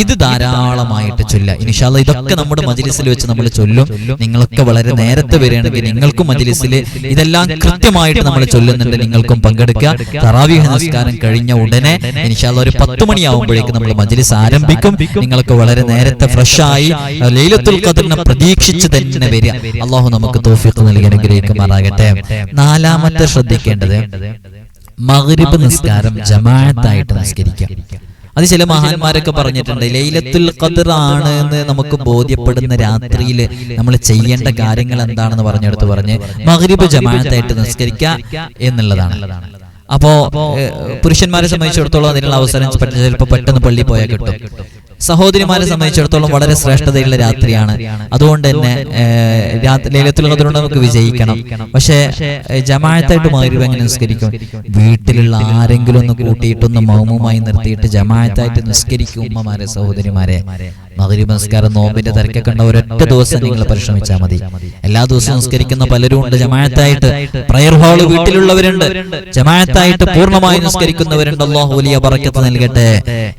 ഇത് ധാരാളമായിട്ട് ചൊല്ലുക. ഇൻഷാ അല്ലാഹ് ഇതൊക്കെ നമ്മുടെ മജ്ലിസിൽ വെച്ച് നമ്മൾ ചൊല്ലും. നിങ്ങളൊക്കെ വളരെ നേരത്തെ വരികയാണെങ്കിൽ നിങ്ങൾക്കും മജ്ലിസിൽ ഇതെല്ലാം കൃത്യമായിട്ട് നമ്മൾ ചൊല്ലുന്നുണ്ട്. നിങ്ങൾക്കും പങ്കെടുക്കുക. തറാവീഹ് നിസ്കാരം കഴിഞ്ഞ ഉടനെ ഇൻഷാ അല്ലാഹ് ഒരു 10 മണിയാവുമ്പോഴേക്കും നമ്മൾ മജ്ലിസ് ആരംഭിക്കും. നിങ്ങൾക്ക് വളരെ നേരത്തെ ഫ്രഷായി ലൈലത്തുൽ ഖദ്റിനെ പ്രതീക്ഷിച്ച് തന്നെ വരിക. അല്ലാഹു നമുക്ക് തൗഫീഖ് നൽകി അനുഗ്രഹിക്കുമാറാകട്ടെ. നാലാമത്തെ ശ്രദ്ധിക്കേണ്ടത് മഗ്രിബ് നിസ്കാരം ജമാഅത്തായിട്ട് നിസ്കരിക്കുക. അത് ചില മഹാന്മാരൊക്കെ പറഞ്ഞിട്ടുണ്ട്, ലൈലത്തുൽ ഖദ്ർ ആണ് എന്ന് നമുക്ക് ബോധ്യപ്പെടുന്ന രാത്രിയിൽ നമ്മൾ ചെയ്യേണ്ട കാര്യങ്ങൾ എന്താണെന്ന് പറഞ്ഞ് മഗ്രിബ് ജമാഅത്തായിട്ട് നിസ്കരിക്കുക എന്നുള്ളതാണ്. അപ്പോ പുരുഷന്മാരെ സംബന്ധിച്ചിടത്തോളം അതിനുള്ള അവസരം ചിലപ്പോൾ പെട്ടെന്ന് പള്ളി പോയാൽ കിട്ടും. സഹോദരിമാരെ സംബന്ധിച്ചിടത്തോളം വളരെ ശ്രേഷ്ഠതയുള്ള രാത്രിയാണ്. അതുകൊണ്ട് തന്നെ ലൈലത്തുൽ ഖദ്ർ കൊണ്ട് നമുക്ക് വിജയിക്കണം. പക്ഷേ ജമാഅത്തായിട്ട് മഗ്രിബ് എങ്ങനെ നിസ്കരിക്കും? വീട്ടിലുള്ള ആരെങ്കിലും ഒന്ന് കൂട്ടിയിട്ടൊന്ന് മൗമുമായി നിർത്തിയിട്ട് ജമാഅത്തായിട്ട് നിസ്കരിക്കും. ഉമ്മമാരെ, സഹോദരിമാരെ, മഗ്രിബ് നിസ്കാരം നോമ്പിന്റെ തിരക്കൊക്കെ ഉണ്ട ഒരൊറ്റ ദിവസം നിങ്ങൾ പരിശ്രമിച്ചാൽ മതി. എല്ലാ ദിവസവും നിസ്കരിക്കുന്ന പലരും ഉണ്ട് ജമാഅത്തായിട്ട്. പ്രയർ ഹാള് വീട്ടിലുള്ളവരുണ്ട്, ജമാഅത്തായിട്ട് പൂർണ്ണമായി നിസ്കരിക്കുന്നവരുണ്ട്. അല്ലാഹു വലിയ ബറക്കത്ത് നൽകട്ടെ.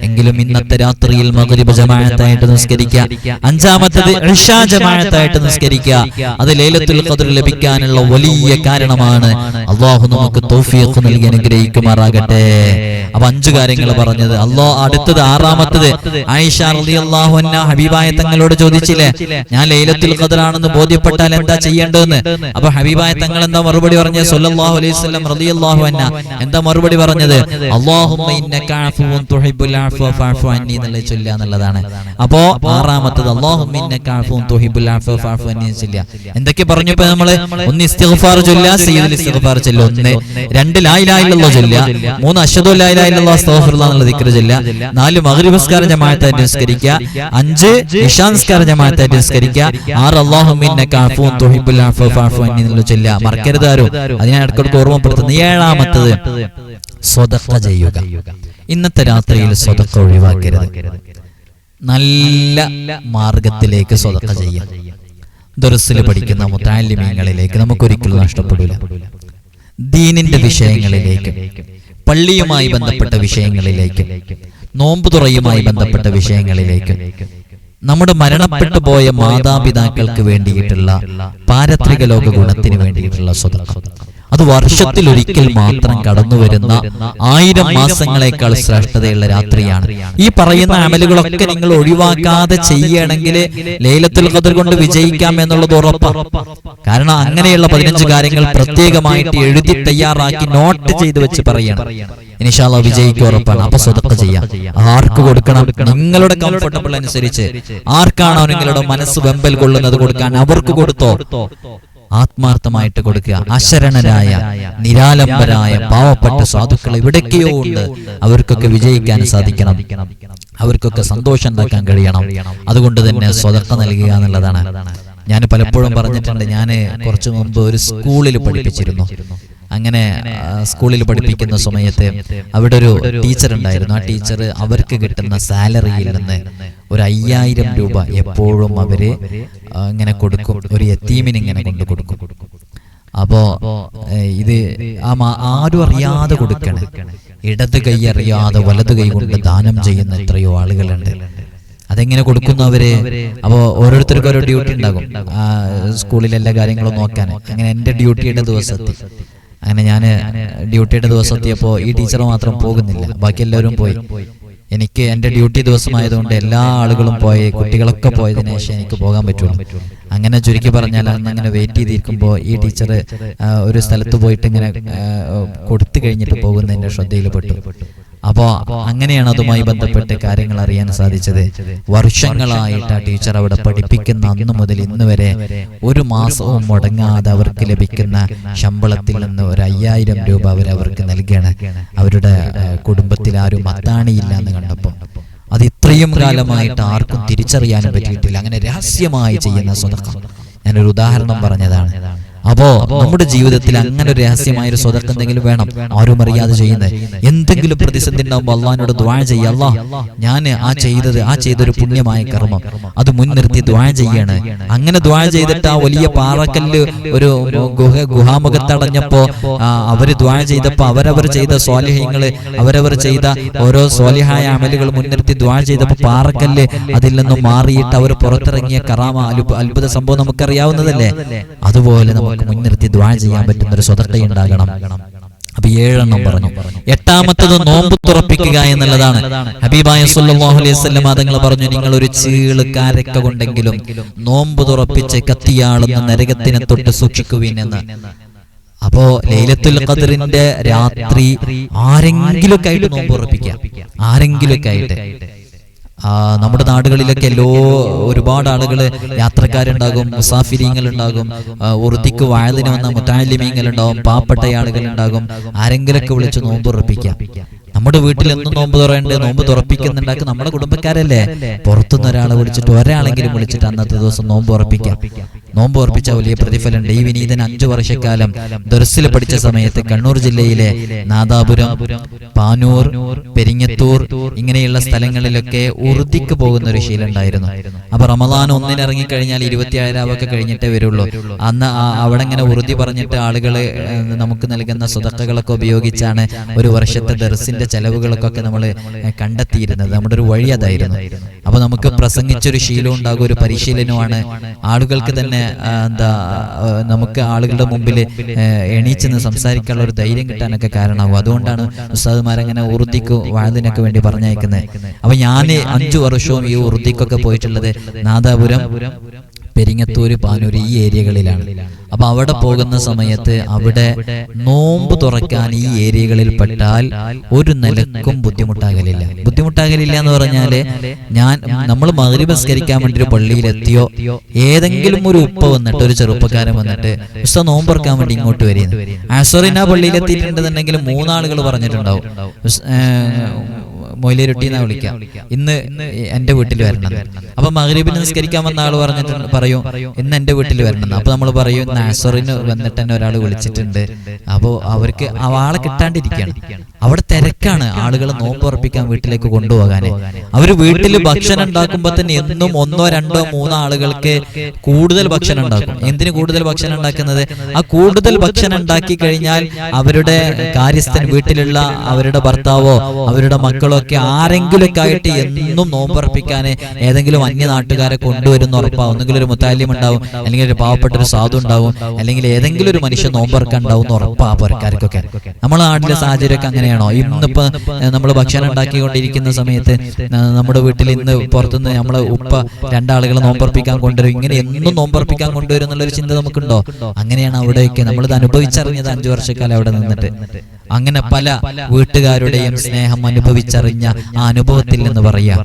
എങ്കിലും ഇന്നത്തെ രാത്രിയിൽ മഗ്രിബ് ജമാഅത്തായിട്ട് നിസ്കരിക്കുക. അഞ്ചാമത്തേത് ഇശാ ജമാഅത്തായിട്ട് നിസ്കരിക്കുക. അത് ലൈലത്തുൽ ഖദ്ർ ലഭിക്കാനുള്ള വലിയ കാരണമാണ്. അല്ലാഹു നമുക്ക് തൗഫീഖ് നൽകി അനുഗ്രഹിക്കുമാറാകട്ടെ. അപ്പൊ 5 കാര്യങ്ങൾ പറഞ്ഞത്. അടുത്തത് 6-മത്തേത് ആയിഷ റളിയല്ലാഹു അൻഹ ഹബീബായ തങ്ങളോട് ചോദിച്ചില്ലേ, ഞാൻ ലൈലത്തുൽ ഖദ്ർ ആണെന്ന് ബോധ്യപ്പെട്ടാൽ എന്താ ചെയ്യേണ്ടതെന്ന്? അപ്പൊ ഹബീബായ തങ്ങൾ എന്താ മറുപടി പറഞ്ഞത്? സല്ലല്ലാഹു അലൈഹി വസല്ലം റളിയല്ലാഹു അൻഹ എന്താ മറുപടി പറഞ്ഞത്? അല്ലാഹുമ്മ ഇന്നക അഫ്വുൻ തുഹിബ്ബുൽ അഫ്വ ഫഅഫു അന്നി എന്നുള്ള ചൊല്ലുക എന്നുള്ളതാണ്. അപ്പോ 6-മത്തേത് അല്ലാഹുമ്മ ഇന്നക അഫ്വുൻ തുഹിബ്ബുൽ അഫ്വ ഫഅഫു അന്നി ചൊല്ലുക. എന്തൊക്കെ പറഞ്ഞു ഇപ്പോ നമ്മള്? 1 ഇസ്തിഗ്ഫാർ ചൊല്ലുക, സയ്യിദുൽ ഇസ്തിഗ്ഫാർ ചൊല്ലുക. 2 ലാ ഇലാഹ ഇല്ലല്ലാഹ് ചൊല്ലുക. 3 അഷ്ഹദു അല്ലാ ഇലാഹ ഇല്ലല്ലാഹ് അസ്തഗ്ഫിറുല്ലാഹ് എന്നുള്ള ദിക്ർ ചൊല്ലുക. 4 മഗ്രിബ് നിസ്കാരം ജമാഅത്തായിട്ട് നിസ്കരിക്കുക. 5 ഇശാ നിസ്കാരം ജമാഅത്തായിട്ട് നിസ്കരിക്കുക. 6 അല്ലാഹുമ്മ ഇന്നക അഫ്വുൻ തുഹിബ്ബുൽ അഫ്വ ഫഅഫു അന്നി എന്നുള്ള ചൊല്ലുക. മറക്കരുത് ആരും. അതിനെ ഇടയ്ക്കിടയ്ക്ക് ഓർമ്മപ്പെടുത്തുന്നു. 7-മത്തേത് സ്വതക്ക ചെയ്യുക. ഇന്നത്തെ രാത്രിയിൽ സ്വതക്ക ഒഴിവാക്കരുത്. നല്ല മാർഗത്തിലേക്ക് സ്വതക്ക ചെയ്യുക. ദർസിൽ പഠിക്കുന്ന മുതഅല്ലിമീങ്ങളിലേക്ക് നമുക്കൊരിക്കലും നഷ്ടപ്പെടില്ല. ദീനിന്റെ വിഷയങ്ങളിലേക്ക്, പള്ളിയുമായി ബന്ധപ്പെട്ട വിഷയങ്ങളിലേക്ക്, നോമ്പ് തുറയുമായി ബന്ധപ്പെട്ട വിഷയങ്ങളിലേക്ക്, നമ്മുടെ മരണപ്പെട്ടു പോയ മാതാപിതാക്കൾക്ക് വേണ്ടിയിട്ടുള്ള പാരത്രിക ലോക ഗുണത്തിന് വേണ്ടിയിട്ടുള്ള സ്വതക്ക. അത് വർഷത്തിലൊരിക്കൽ മാത്രം കടന്നു വരുന്ന 1000 മാസങ്ങളെക്കാൾ ശ്രേഷ്ഠതയുള്ള രാത്രിയാണ്. ഈ പറയുന്ന അമലുകളൊക്കെ നിങ്ങൾ ഒഴിവാക്കാതെ ചെയ്യണമെങ്കിൽ ലൈലത്തുൽ ഖദ്ർ കൊണ്ട് വിജയിക്കാം എന്നുള്ളത് ഉറപ്പാണ്. കാരണം അങ്ങനെയുള്ള 15 കാര്യങ്ങൾ പ്രത്യേകമായിട്ട് എഴുതി തയ്യാറാക്കി നോട്ട് ചെയ്ത് വെച്ച് പറയണം. ഇൻഷാ അല്ലാഹ് വിജയിക്കും ഉറപ്പാണ്. അപ്പൊ സ്വതക്ക ചെയ്യാം. ആർക്ക് കൊടുക്കണം? നിങ്ങളുടെ കംഫർട്ടബിൾ അനുസരിച്ച് ആർക്കാണോ നിങ്ങളുടെ മനസ്സ് വെമ്പൽ കൊള്ളുന്നത് കൊടുക്കാൻ അവർക്ക് കൊടുത്തോ. ആത്മാർത്ഥമായിട്ട് കൊടുക്കുക. അശരണരായ, നിരാലംബരായ പാവപ്പെട്ട സാധുക്കൾ എവിടേക്കോ ഉണ്ട്. അവർക്കൊക്കെ വിജയിക്കാൻ സാധിക്കണം. അവർക്കൊക്കെ സന്തോഷം ഉണ്ടാക്കാൻ കഴിയണം. അതുകൊണ്ട് തന്നെ സ്വതക്ക നൽകുക എന്നുള്ളതാണ്. ഞാൻ പലപ്പോഴും പറഞ്ഞിട്ടുണ്ട്, ഞാൻ കുറച്ചു മുമ്പ് ഒരു സ്കൂളിൽ പഠിപ്പിച്ചിരുന്നു. അങ്ങനെ സ്കൂളിൽ പഠിപ്പിക്കുന്ന സമയത്ത് അവിടെ ഒരു ടീച്ചർ ഉണ്ടായിരുന്നു. ആ ടീച്ചർ അവർക്ക് കിട്ടുന്ന സാലറിയിൽ നിന്ന് ഒരു 5000 രൂപ എപ്പോഴും അവര് ഇങ്ങനെ കൊടുക്കും. ഒരു യതീമിന് ഇങ്ങനെ കൊണ്ട് കൊടുക്കും. അപ്പോ ഇത് ആരും അറിയാതെ കൊടുക്കണം. ഇടത് കൈ അറിയാതെ വലത് കൈ കൊണ്ട് ദാനം ചെയ്യുന്ന എത്രയോ ആളുകളുണ്ട്. അതെങ്ങനെ കൊടുക്കുന്നവര്? അപ്പോൾ ഓരോരുത്തർക്കും ഓരോ ഡ്യൂട്ടി ഉണ്ടാകും സ്കൂളിലെ എല്ലാ കാര്യങ്ങളും നോക്കാൻ. അങ്ങനെ എൻ്റെ ഡ്യൂട്ടിയുടെ ദിവസത്തിൽ അങ്ങനെ ഞാൻ ഡ്യൂട്ടിയുടെ ദിവസം എത്തിയപ്പോൾ ഈ ടീച്ചർ മാത്രം പോകുന്നില്ല, ബാക്കി എല്ലാവരും പോയി. എനിക്ക് എൻ്റെ ഡ്യൂട്ടി ദിവസമായതുകൊണ്ട് എല്ലാ ആളുകളും പോയി, കുട്ടികളൊക്കെ പോയതിനു ശേഷം എനിക്ക് പോകാൻ പറ്റുള്ളൂ. അങ്ങനെ ചുരുക്കി പറഞ്ഞാൽ അങ്ങനെ വെയിറ്റ് ചെയ്തിരിക്കുമ്പോൾ ഈ ടീച്ചർ ഒരു സ്ഥലത്ത് പോയിട്ട് ഇങ്ങനെ കൊടുത്തു കഴിഞ്ഞിട്ട് പോകുന്നതിൻ്റെ ശ്രദ്ധയിൽപ്പെട്ടു. അപ്പോൾ അങ്ങനെയാണ് അതുമായി ബന്ധപ്പെട്ട് കാര്യങ്ങൾ അറിയാൻ സാധിച്ചത്. വർഷങ്ങളായിട്ട് ആ ടീച്ചർ അവിടെ പഠിപ്പിക്കുന്ന അന്ന് മുതൽ ഇന്ന് വരെ ഒരു മാസവും മുടങ്ങാതെ അവർക്ക് ലഭിക്കുന്ന ശമ്പളത്തിൽ നിന്ന് ഒരു 5000 രൂപ അവർക്ക് നൽകുകയാണ്. അവരുടെ കുടുംബത്തിൽ ആരും അത്താണിയില്ല എന്ന് കണ്ടപ്പോൾ അത് ഇത്രയും കാലമായിട്ട് ആർക്കും തിരിച്ചറിയാനും പറ്റിയിട്ടില്ല. അങ്ങനെ രഹസ്യമായി ചെയ്യുന്ന സ്വതക്ക. ഞാനൊരു ഉദാഹരണം പറഞ്ഞതാണ്. അപ്പോ നമ്മുടെ ജീവിതത്തിൽ അങ്ങനെ ഒരു രഹസ്യമായ ഒരു സ്വതക്ക എന്തെങ്കിലും വേണം, ആരും അറിയാതെ ചെയ്യുന്നത്. എന്തെങ്കിലും പ്രതിസന്ധി ഉണ്ടാകുമ്പോൾ അള്ളാഹിനോട് ദുആ ചെയ്യുക. അല്ലാഹ്, ഞാൻ ആ ചെയ്തൊരു പുണ്യമായ കർമ്മം അത് മുൻനിർത്തി ദുആ ചെയ്യാണ്. അങ്ങനെ ദുആ ചെയ്തിട്ട് ആ വലിയ പാറക്കല്ല് ഒരു ഗുഹാമുഖത്തടഞ്ഞപ്പോ അവര് ദുആ ചെയ്തപ്പോ അവരവർ ചെയ്ത സ്വാലിഹ്യങ്ങള്, അവരവർ ചെയ്ത ഓരോ സ്വാലിഹായ അമലുകൾ മുൻനിർത്തി ദുആ ചെയ്തപ്പോ പാറക്കല്ല് അതിൽ നിന്നും മാറിയിട്ട് അവർ പുറത്തിറങ്ങിയ കറാമ, അത്ഭുത സംഭവം നമുക്കറിയാവുന്നതല്ലേ. അതുപോലെ നമുക്ക് മുൻനിർത്തി ദുആ ചെയ്യാൻ പറ്റുന്ന ഒരു സ്വതക്ക ഉണ്ടാകണം. അപ്പൊ 7 പറഞ്ഞു. 8ാമത്തത് നോമ്പ് തുറപ്പിക്കുക എന്നുള്ളതാണ്. ഹബീബായ സല്ലല്ലാഹു അലൈഹി വസല്ലം തങ്ങൾ പറഞ്ഞു, നിങ്ങൾ ഒരു ചീള് കാരക്ക കൊണ്ടെങ്കിലും നോമ്പ് തുറപ്പിച്ച് കത്തിയാളുന്ന നരകത്തിനെ തൊട്ട് സൂക്ഷിക്കുവിൻ എന്ന്. അപ്പോ ലൈലത്തുൽ ഖദ്റിന്റെ രാത്രി ആരെങ്കിലൊക്കെ ആയിട്ട് നോമ്പ് ഉറപ്പിക്കുക, ആരെങ്കിലൊക്കെ ആയിട്ട്. നമ്മുടെ നാടുകളിലൊക്കെ ഒരുപാട് ആളുകൾ, യാത്രക്കാരുണ്ടാകും, മുസാഫിരീങ്ങൾ ഉണ്ടാകും, ഉറുദിക്ക് വായതിന് വന്ന മുത്താലിമീങ്ങൾ ഉണ്ടാകും, പാവപ്പെട്ട ആളുകൾ ഉണ്ടാകും. ആരെങ്കിലൊക്കെ വിളിച്ച് നോമ്പ് ഉറപ്പിക്കാം. നമ്മുടെ വീട്ടിൽ എന്നും നോമ്പ് തുറയുണ്ട്, നോമ്പ് തുറപ്പിക്കുന്നുണ്ടാക്കും നമ്മുടെ കുടുംബക്കാരല്ലേ. പുറത്തുനിന്ന് ഒരാളെ വിളിച്ചിട്ട്, ഒരാളെങ്കിലും വിളിച്ചിട്ട് അന്നത്തെ ദിവസം നോമ്പ് ഉറപ്പിക്കാം. നോമ്പ് ഉറപ്പിച്ച വലിയ പ്രതിഫലമുണ്ട്. ഈ വിനീതൻ 5 വർഷക്കാലം ദർസിൽ പഠിച്ച സമയത്ത് കണ്ണൂർ ജില്ലയിലെ നാദാപുരം, പാനൂർ, പെരിങ്ങത്തൂർ ഇങ്ങനെയുള്ള സ്ഥലങ്ങളിലൊക്കെ ഉറുദിക്ക് പോകുന്ന ഒരു ശീലം ഉണ്ടായിരുന്നു. അപ്പൊ റമദാൻ 1 ഇറങ്ങിക്കഴിഞ്ഞാൽ 27 ഒക്കെ കഴിഞ്ഞിട്ടേ വരുള്ളൂ. അന്ന് അവിടെ ഇങ്ങനെ ഉറുദി പറഞ്ഞിട്ട് ആളുകൾ നമുക്ക് നൽകുന്ന സ്വതക്കകളൊക്കെ ഉപയോഗിച്ചാണ് ഒരു വർഷത്തെ ദർസിന്റെ ചെലവുകളൊക്കെ നമ്മൾ കണ്ടെത്തിയിരുന്നത്. നമ്മുടെ ഒരു വഴി അതായിരുന്നു. അപ്പൊ നമുക്ക് പ്രസംഗിച്ചൊരു ശീലം ഉണ്ടാകും, ഒരു പരിശീലനമാണ്. ആളുകൾക്ക് തന്നെ നമുക്ക് ആളുകളുടെ മുമ്പിൽ എണീച്ചെന്ന് സംസാരിക്കാനുള്ള ഒരു ധൈര്യം കിട്ടാനൊക്കെ കാരണമാകും. അതുകൊണ്ടാണ് ഉസ്താദുമാരങ്ങനെ ഉറുദിക്ക് വാഴതിനൊക്കെ വേണ്ടി പറഞ്ഞയക്കുന്നത്. അപ്പൊ ഞാൻ 5 വർഷവും ഈ ഉറുദിക്കൊക്കെ പോയിട്ടുള്ളത് നാദാപുരം, പെരിങ്ങത്തൂര്, പാനൂര് ഈ ഏരിയകളിലാണ്. അപ്പൊ അവിടെ പോകുന്ന സമയത്ത് അവിടെ നോമ്പ് തുറക്കാൻ ഈ ഏരിയകളിൽ പെട്ടാൽ ഒരു നിലക്കും ബുദ്ധിമുട്ടാകലില്ല എന്ന് പറഞ്ഞാല്, നമ്മൾ മഗ്രിബ് നിസ്കരിക്കാൻ വേണ്ടി ഒരു പള്ളിയിലെത്തിയോ, ഏതെങ്കിലും ഒരു ഉപ്പ വന്നിട്ട്, ഒരു ചെറുപ്പക്കാരൻ വന്നിട്ട് ഉസ്താദ് നോമ്പ് തുറക്കാൻ വേണ്ടി ഇങ്ങോട്ട് വരുന്നത്. അസറിന് ആ പള്ളിയിലെത്തിയിട്ടുണ്ടെന്നുണ്ടെങ്കിൽ 3 ആളുകൾ പറഞ്ഞിട്ടുണ്ടാവും, മൊയിലേരുട്ടിന്നാ വിളിക്കാം, ഇന്ന് എന്റെ വീട്ടിൽ വരണം. അപ്പൊ മഗ്രിബിന് നിസ്കരിക്കാൻ വന്ന ആള് പറയും ഇന്ന് എന്റെ വീട്ടിൽ വരണം. അപ്പൊ നമ്മൾ പറയും നാസറിന് വന്നിട്ട് തന്നെ ഒരാൾ വിളിച്ചിട്ടുണ്ട്. അപ്പോ അവർക്ക് ആളെ കിട്ടാണ്ടിരിക്കുകയാണ്, അവിടെ തിരക്കാണ്. ആളുകൾ നോമ്പ് ഉറപ്പിക്കാൻ വീട്ടിലേക്ക് കൊണ്ടുപോകാന്. അവര് വീട്ടിൽ ഭക്ഷണം ഉണ്ടാക്കുമ്പോ തന്നെ എന്നും 1, 2, 3 ആളുകൾക്ക് കൂടുതൽ ഭക്ഷണം ഉണ്ടാക്കും. എന്തിന് കൂടുതൽ ഭക്ഷണം ഉണ്ടാക്കുന്നത്? ആ കൂടുതൽ ഭക്ഷണം ഉണ്ടാക്കി കഴിഞ്ഞാൽ അവരുടെ കാര്യസ്ഥൻ, വീട്ടിലുള്ള അവരുടെ ഭർത്താവോ അവരുടെ മക്കളോ ഒക്കെ ആരെങ്കിലൊക്കെ ആയിട്ട് എന്നും നോമ്പുറപ്പിക്കാന് ഏതെങ്കിലും അന്യ നാട്ടുകാരെ കൊണ്ടുവരുന്ന ഉറപ്പാവും. ഒന്നെങ്കിലും ഒരു മുത്താലിം ഉണ്ടാവും, അല്ലെങ്കിൽ ഒരു പാവപ്പെട്ട ഒരു സാധു ഉണ്ടാവും, അല്ലെങ്കിൽ ഏതെങ്കിലും ഒരു മനുഷ്യൻ നോമ്പുറക്കാൻ ഉണ്ടാവും ഉറപ്പാ പുറക്കാർക്കൊക്കെ. നമ്മളെ നാട്ടിലെ സാഹചര്യമൊക്കെ അങ്ങനെയാണോ? ഇന്നിപ്പോ നമ്മൾ ഭക്ഷണം ഉണ്ടാക്കിക്കൊണ്ടിരിക്കുന്ന സമയത്ത് നമ്മുടെ വീട്ടിൽ ഇന്ന് പുറത്തുനിന്ന് നമ്മളെ ഉപ്പ 2 ആളുകൾ നോമ്പുറപ്പിക്കാൻ കൊണ്ടുവരും, ഇങ്ങനെ എന്നും നോമ്പുറപ്പിക്കാൻ കൊണ്ടുവരും എന്നുള്ളൊരു ചിന്ത നമുക്കുണ്ടോ? അങ്ങനെയാണ് അവിടെയൊക്കെ നമ്മളിത് അനുഭവിച്ചറിഞ്ഞത് 5 വർഷക്കാലം അവിടെ നിന്നിട്ട്. അങ്ങനെ പല വീട്ടുകാരുടെയും സ്നേഹം അനുഭവിച്ചറിഞ്ഞ ആ അനുഭവത്തിൽ നിന്ന് പറയാ,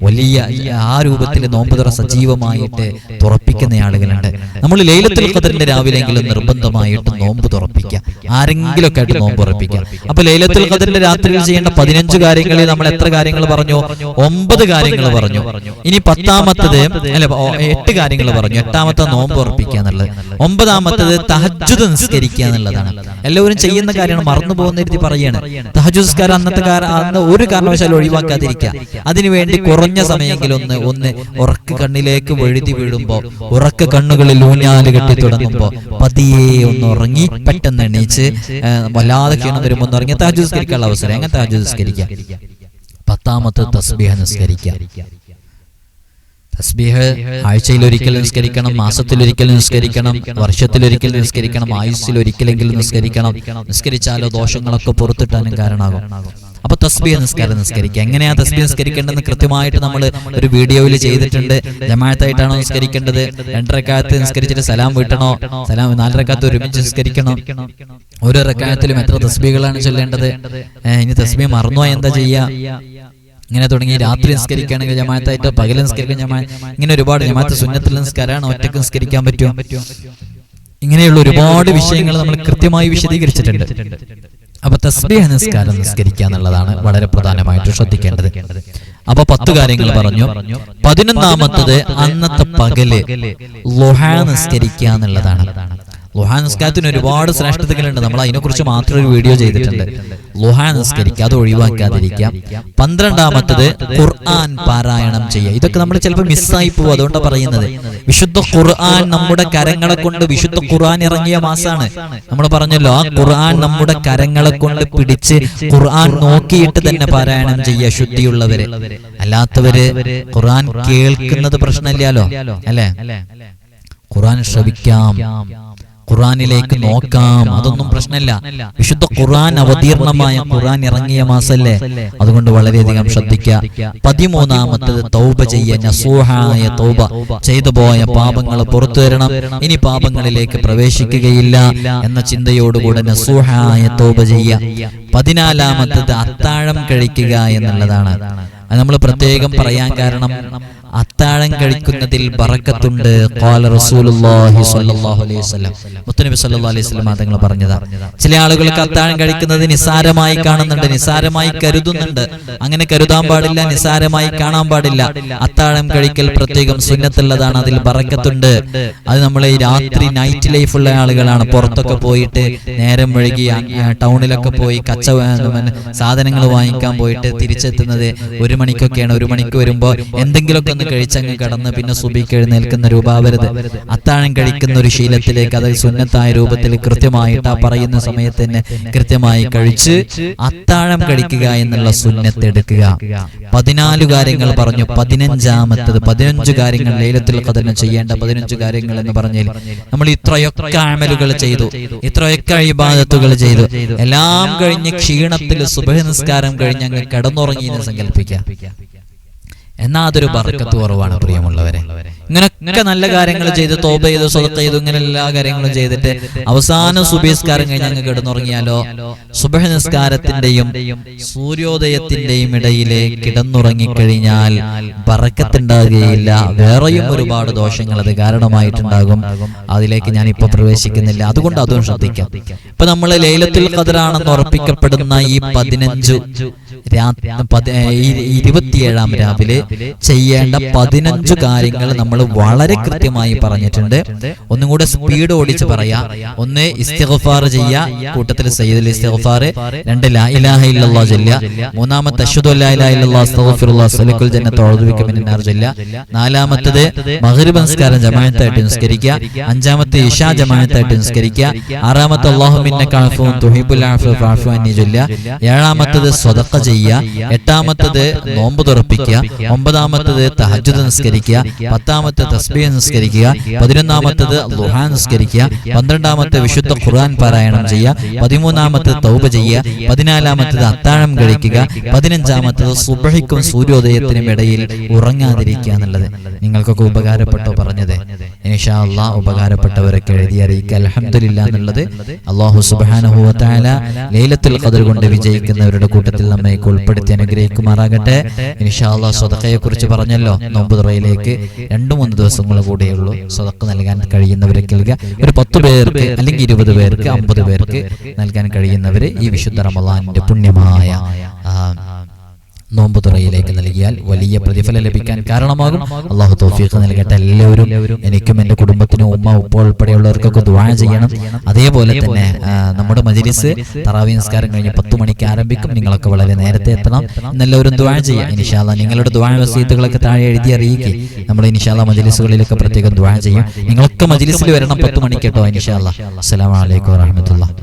വലിയ ആ രൂപത്തിൽ നോമ്പ് തുറ സജീവമായിട്ട് തുറപ്പിക്കുന്ന ആളുകളുണ്ട്. നമ്മൾ ലൈലത്തുൽ ഖദ്റിന്റെ രാവിലെങ്കിലും നിർബന്ധമായിട്ട് നോമ്പ് തുറപ്പിക്കുക, ആരെങ്കിലൊക്കെ ആയിട്ട് നോമ്പ് തുറപ്പിക്കുക. അപ്പൊ ലൈലത്തുൽ ഖദ്റിന്റെ രാത്രിയിൽ ചെയ്യേണ്ട 15 കാര്യങ്ങളിൽ നമ്മൾ എത്ര കാര്യങ്ങൾ പറഞ്ഞു? 9 കാര്യങ്ങൾ പറഞ്ഞു. ഇനി 10ാമത്തത് 8 കാര്യങ്ങൾ പറഞ്ഞു. 8ാമത്തെ നോമ്പ് ഉറപ്പിക്കുക എന്നുള്ളത്. 9ാമത്തത് തഹജ്ജുദ് നിസ്കരിക്കുക എന്നുള്ളതാണ്. എല്ലാവരും ചെയ്യുന്ന കാര്യമാണ്, മറന്നു പോകുന്ന രീതി പറയാണ്. തഹജ്ജുദ് നിസ്കാരം അന്ന് ഒരു കാരണവശാലും ഒഴിവാക്കാതിരിക്കുക. അതിനുവേണ്ടി കുറഞ്ഞ സമയമെങ്കിലും ഒന്ന് ഉറക്ക കണ്ണിലേക്ക് വഴുതി വീഴുമ്പോ, ഉറക്ക കണ്ണുകളിൽ ഊഞ്ഞാല് കെട്ടി തുടങ്ങുമ്പോ പതിയെ ഒന്ന് ഉറങ്ങി പെട്ടെന്ന് എണീച്ച് വല്ലാതെ ക്ഷീണം വരുമ്പോ ഒന്ന് ഉറങ്ങി തഹജ്ജുദ് നിസ്കരിക്കാനുള്ള അവസരം. അങ്ങനെ തഹജ്ജുദ് നിസ്കരിക്കുക. 10ാമത്തെ തസ്ബീഹ് നിസ്കരിക്കുക. തസ്ബീഹ് ആഴ്ചയിലൊരിക്കൽ നിസ്കരിക്കണം, മാസത്തിലൊരിക്കൽ നിസ്കരിക്കണം, വർഷത്തിലൊരിക്കൽ നിസ്കരിക്കണം, ആയുസ്സിലൊരിക്കലെങ്കിലും നിസ്കരിക്കണം. നിസ്കരിച്ചാലോ ദോഷങ്ങളൊക്കെ പുറത്തിട്ടാനും കാരണമാകും. അപ്പൊ തസ്ബീഹ് നിസ്കാരം നിസ്കരിക്കുക. എങ്ങനെയാ തസ്ബീഹ് നിസ്കരിക്കേണ്ടതെന്ന് കൃത്യമായിട്ട് നമ്മൾ ഒരു വീഡിയോയിൽ ചെയ്തിട്ടുണ്ട്. ജമാഅത്തായിട്ടാണോ നിസ്കരിക്കേണ്ടത്? 2 റക്അത്ത് നിസ്കരിച്ചിട്ട് സലാം വീട്ടണോ? 4 റക്അത്ത് ഒരുമിച്ച് നിസ്കരിക്കണം? ഓരോ റക്അത്തിലും എത്ര തസ്ബീഹുകളാണ് ചൊല്ലേണ്ടത്? ഇനി തസ്ബീഹ് മറന്നോ എന്താ ചെയ്യാ? ഇങ്ങനെ തുടങ്ങി രാത്രി നിസ്കരിക്കുകയാണെങ്കിൽ ജമാഅത്തായിട്ട്, പകൽ നിസ്കരിക്കാൻ ഇങ്ങനെ ഒരുപാട് ജമാഅത്ത് സുന്നത്തുൽ നിസ്കാരമാണ്, ഒറ്റക്ക് നിസ്കരിക്കാൻ പറ്റുമോ? ഇങ്ങനെയുള്ള ഒരുപാട് വിഷയങ്ങൾ നമ്മൾ കൃത്യമായി വിശദീകരിച്ചിട്ടുണ്ട്. അപ്പൊ തസ്ബീഹ് നിസ്കാരം നിസ്കരിക്കുക എന്നുള്ളതാണ് വളരെ പ്രധാനമായിട്ട് ശ്രദ്ധിക്കേണ്ടത്. അപ്പൊ 10 കാര്യങ്ങൾ പറഞ്ഞു. 11ാമത്തത് അന്നത്തെ പകല് ളുഹ നിസ്കരിക്കുക എന്നുള്ളതാണ്. ളുഹാ നിസ്കാരത്തിന് ഒരുപാട് ശ്രേഷ്ഠതകളുണ്ട്. നമ്മൾ അതിനെക്കുറിച്ച് മാത്രം ഒരു വീഡിയോ ചെയ്തിട്ടുണ്ട്. ളുഹാ നിസ്കരിക്കുക, അത് ഒഴിവാക്കാതിരിക്കാം. 12-ാമത്തത് ഖുർആൻ പാരായണം ചെയ്യുക. ഇതൊക്കെ നമ്മൾ ചിലപ്പോൾ മിസ്സായി പോകും, അതുകൊണ്ടാണ് പറയുന്നത്. വിശുദ്ധ ഖുർആൻ നമ്മുടെ കരങ്ങളെ കൊണ്ട്, വിശുദ്ധ ഖുർആൻ ഇറങ്ങിയ മാസമാണ്. നമ്മൾ പറഞ്ഞല്ലോ, ആ ഖുർആൻ നമ്മുടെ കരങ്ങളെ കൊണ്ട് പിടിച്ച് ഖുർആൻ നോക്കിയിട്ട് തന്നെ പാരായണം ചെയ്യുക, ശുദ്ധിയുള്ളവര്. അല്ലാത്തവര് ഖുർആൻ കേൾക്കുന്നത് പ്രശ്നമില്ലല്ലോ അല്ലേ? ഖുർആൻ ശ്രവിക്കാം, ഖുർആനിലേക്ക് നോക്കാം, അതൊന്നും പ്രശ്നമില്ല. വിശുദ്ധ ഖുർആൻ അവതീർണമായ ഖുർആൻ ഇറങ്ങിയ മാസല്ലേ, അതുകൊണ്ട് വളരെയധികം ശ്രദ്ധിക്കുക. 13-ാമത്തത് തൗബ ചെയ്യുക, നസൂഹായ തൗബ. ചെയ്തു പോയ പാപങ്ങൾ പുറത്തു വരണം, ഇനി പാപങ്ങളിലേക്ക് പ്രവേശിക്കുകയില്ല എന്ന ചിന്തയോടുകൂടെ നസൂഹായ തൗബ ചെയ്യുക. 14-ാമത്തത് അത്താഴം കഴിക്കുക എന്നുള്ളതാണ്. അത് നമ്മൾ പ്രത്യേകം പറയാൻ കാരണം, അത്താഴം കഴിക്കുന്നതിൽ ബറക്കത്തുണ്ട്. ഖാല റസൂലുള്ളാഹി സ്വല്ലല്ലാഹു അലൈഹി വസല്ലം, മുത്തുനബി സ്വല്ലല്ലാഹു അലൈഹി വസല്ലം തങ്ങൾ പറഞ്ഞതാ. ചില ആളുകൾക്ക് അത്താഴം കഴിക്കുന്നത് നിസാരമായി കാണുന്നുണ്ട്, നിസാരമായി കരുതുന്നുണ്ട്. അങ്ങനെ കരുതാൻ പാടില്ല, നിസാരമായി കാണാൻ പാടില്ല. അത്താഴം കഴിക്കൽ പ്രത്യേകം സുന്നത്തുള്ളതാണ്, അതിൽ ബറക്കത്തുണ്ട്. അത് നമ്മൾ ഈ രാത്രി നൈറ്റ് ലൈഫ് ഉള്ള ആളുകളാണ്. പുറത്തൊക്കെ പോയിട്ട് നേരം വൈകി ടൗണിലൊക്കെ പോയി സാധനങ്ങൾ വാങ്ങിക്കാൻ പോയിട്ട് തിരിച്ചെത്തുന്നത് 1 മണിക്കൊക്കെയാണ്. 1 മണിക്ക് വരുമ്പോൾ എന്തെങ്കിലുമൊക്കെ കഴിച്ചങ്ങ് കടന്ന് പിന്നെ സുബഹിക്ക് എഴുന്നേൽക്കുന്ന രൂപാവരുത്. അത്താഴം കഴിക്കുന്ന ഒരു ശീലത്തിലേക്ക്, അത് സുന്നത്തായ രൂപത്തിൽ കൃത്യമായിട്ട് ആ പറയുന്ന സമയത്ത് തന്നെ കൃത്യമായി കഴിച്ച് അത്താഴം കഴിക്കുക എന്നുള്ള സുന്നത്ത് എടുക്കുക. 14 കാര്യങ്ങൾ പറഞ്ഞു. 15-ാമത്തത് 15 കാര്യങ്ങൾ ലൈലത്തുൽ ഖദറിന് ചെയ്യേണ്ട 15 കാര്യങ്ങൾ എന്ന് പറഞ്ഞാൽ, നമ്മൾ ഇത്രയൊക്കെ അമലുകൾ ചെയ്തു, ഇത്രയൊക്കെ ഇബാദത്തുകൾ ചെയ്തു, എല്ലാം കഴിഞ്ഞ് ക്ഷീണത്തിൽ സുബഹി നിസ്കാരം കഴിഞ്ഞ് അങ്ങ് കിടന്നുറങ്ങിയെന്ന് സങ്കല്പിക്കുക. എന്നാ അതൊരു ബർക്കത്ത് കുറവാണ് പ്രിയമുള്ളവരെ. ഇങ്ങനൊക്കെ നല്ല കാര്യങ്ങൾ ചെയ്ത്, തൗബ ചെയ്തു, സദഖ ചെയ്തു, ഇങ്ങനെ എല്ലാ കാര്യങ്ങളും ചെയ്തിട്ട് അവസാനം സുബഹി നിസ്കാരം കഴിഞ്ഞ് അങ്ങ് കിടന്നുറങ്ങിയാലോ, സുബഹി നിസ്കാരത്തിന്റെയും സൂര്യോദയത്തിന്റെയും ഇടയിലെ കിടന്നുറങ്ങിക്കഴിഞ്ഞാൽ ബർക്കത്തുണ്ടാകുകയില്ല. വേറെയും ഒരുപാട് ദോഷങ്ങൾ അത് കാരണമായിട്ടുണ്ടാകും. അതിലേക്ക് ഞാൻ ഇപ്പൊ പ്രവേശിക്കുന്നില്ല, അതുകൊണ്ട് അതും ശ്രദ്ധിക്കാം. ഇപ്പൊ നമ്മൾ ലൈലത്തുൽ ഖദറാണെന്ന് ഉറപ്പിക്കപ്പെടുന്ന ഈ 27-ാം രാവിലെ ചെയ്യേണ്ട 15 കാര്യങ്ങൾ നമ്മൾ വളരെ കൃത്യമായി പറഞ്ഞിട്ടുണ്ട്. ഒന്നും കൂടെ സ്പീഡ് ഓടിച്ച് പറയാ. 1 ഇസ്തിഗ്ഫാർ ചെയ്യുക, കൂട്ടത്തിൽ സയ്യിദുൽ ഇസ്തിഗ്ഫാർ. 2 ലാ ഇലാഹ ഇല്ലല്ലാഹ് ചൊല്ലുക. 3-ാമത്തെ അശ്ഹദു അല്ലാ ഇലാഹ ഇല്ലല്ലാഹ് അസ്തഗ്ഫിറുല്ലാഹ് സലക്കുൽ ജന്നത്ത് അഊദു ബിക മിനൻ നാർ ചൊല്ലുക. 4-ാമത്തേത് മഗ്രിബ് നിസ്കാരം ജമാഅത്തായിട്ട് നിസ്കരിക്കുക. 5-ാമത്തെ ഇശാ ജമാഅത്തായിട്ട് നിസ്കരിക്കുക. 6-ാമത്തെ അല്ലാഹുമ്മ ഇന്നക അഫ്വുൻ തുഹിബ്ബുൽ അഫ്വ ഫഅഫു അന്നി ചൊല്ലുക. 7-ാമത്തേത് സദഖ ചെയ്യുക. 8-ാമത്തേത് നോമ്പ് തുറപ്പിക്കുക. 9-ാമത്തേത് തഹജ്ജുദ് നിസ്കരിക്കുക. 10-ാമത്തെ തസ്ബീഹ് നിസ്കരിക്കുക. 11-ാമത്തേത് ളുഹാ നിസ്കരിക്കുക. 12-ാമത്തെ വിശുദ്ധ ഖുർആൻ പാരായണം ചെയ്യുക. 13-ാമത്തെ തൗബ ചെയ്യുക. 14-ാമത്തേത് അത്താഴം കഴിക്കുക. 15-ാമത്തേത് സുബ്ഹിക്കും സൂര്യോദയത്തിനും ഇടയിൽ ഉറങ്ങാതിരിക്കുക എന്നുള്ളത്. നിങ്ങൾക്കൊക്കെ ഉപകാരപ്പെട്ടോ പറഞ്ഞത്? ഇൻഷാ അല്ലാഹ് ഉപകാരപ്പെട്ടവരൊക്കെ എഴുതി അറിയിക്കുക അൽഹംദുലില്ലാഹ് എന്നുള്ളത്. അല്ലാഹു സുബ്ഹാനഹു വ തആല ലൈലത്തുൽ ഖദർ കൊണ്ട് വിജയിക്കുന്നവരുടെ കൂട്ടത്തിൽ നമ്മെ ഉൾപ്പെടുത്തി അനുഗ്രഹിക്കുമാറാകട്ടെ. ഇൻഷാ അല്ലാഹ് സദഖയെ കുറിച്ച് പറഞ്ഞല്ലോ. നോമ്പ് തുറയിലേക്ക് 2-3 ദിവസങ്ങൾ കൂടെയുള്ളൂ. സദഖ നൽകാൻ കഴിയുന്നവരൊക്കെ നൽകുക. ഒരു 10 പേർക്ക് അല്ലെങ്കിൽ 20 പേർക്ക് 50 പേർക്ക് നൽകാൻ കഴിയുന്നവര് ഈ വിശുദ്ധ റമളാനിന്റെ പുണ്യമായ നോമ്പ് തുറയിലേക്ക് നൽകിയാൽ വലിയ പ്രതിഫലം ലഭിക്കാൻ കാരണമാകും. അള്ളാഹു തൗഫീഖ് നൽകട്ടെ. എല്ലാവരും, എനിക്കും എൻ്റെ കുടുംബത്തിനും ഉമ്മ ഉപ്പ ഉൾപ്പെടെയുള്ളവർക്കൊക്കെ ദുആ ചെയ്യണം. അതേപോലെ തന്നെ നമ്മുടെ മജ്ലിസ് തറാവീഹ് നിസ്കാരം കഴിഞ്ഞ് 10 മണിക്ക് ആരംഭിക്കും. നിങ്ങളൊക്കെ വളരെ നേരത്തെ എത്തണം. ഇന്നെല്ലാവരും ദുആ ചെയ്യുക. ഇൻഷാ അല്ലാഹ് നിങ്ങളുടെ ദുആ വസീയത്തുകളൊക്കെ താഴെ എഴുതി അറിയിക്കുക. നമ്മൾ ഇൻഷാ അല്ലാഹ് മജ്ലിസുകളിലൊക്കെ പ്രത്യേകം ദുആ ചെയ്യും. നിങ്ങളൊക്കെ മജ്ലിസിൽ വരണം 10 മണിക്ക് കേട്ടോ. ഇൻഷാ അല്ലാഹ്. അസ്സലാമു അലൈക്കും വറഹ്മത്തുള്ളാഹി.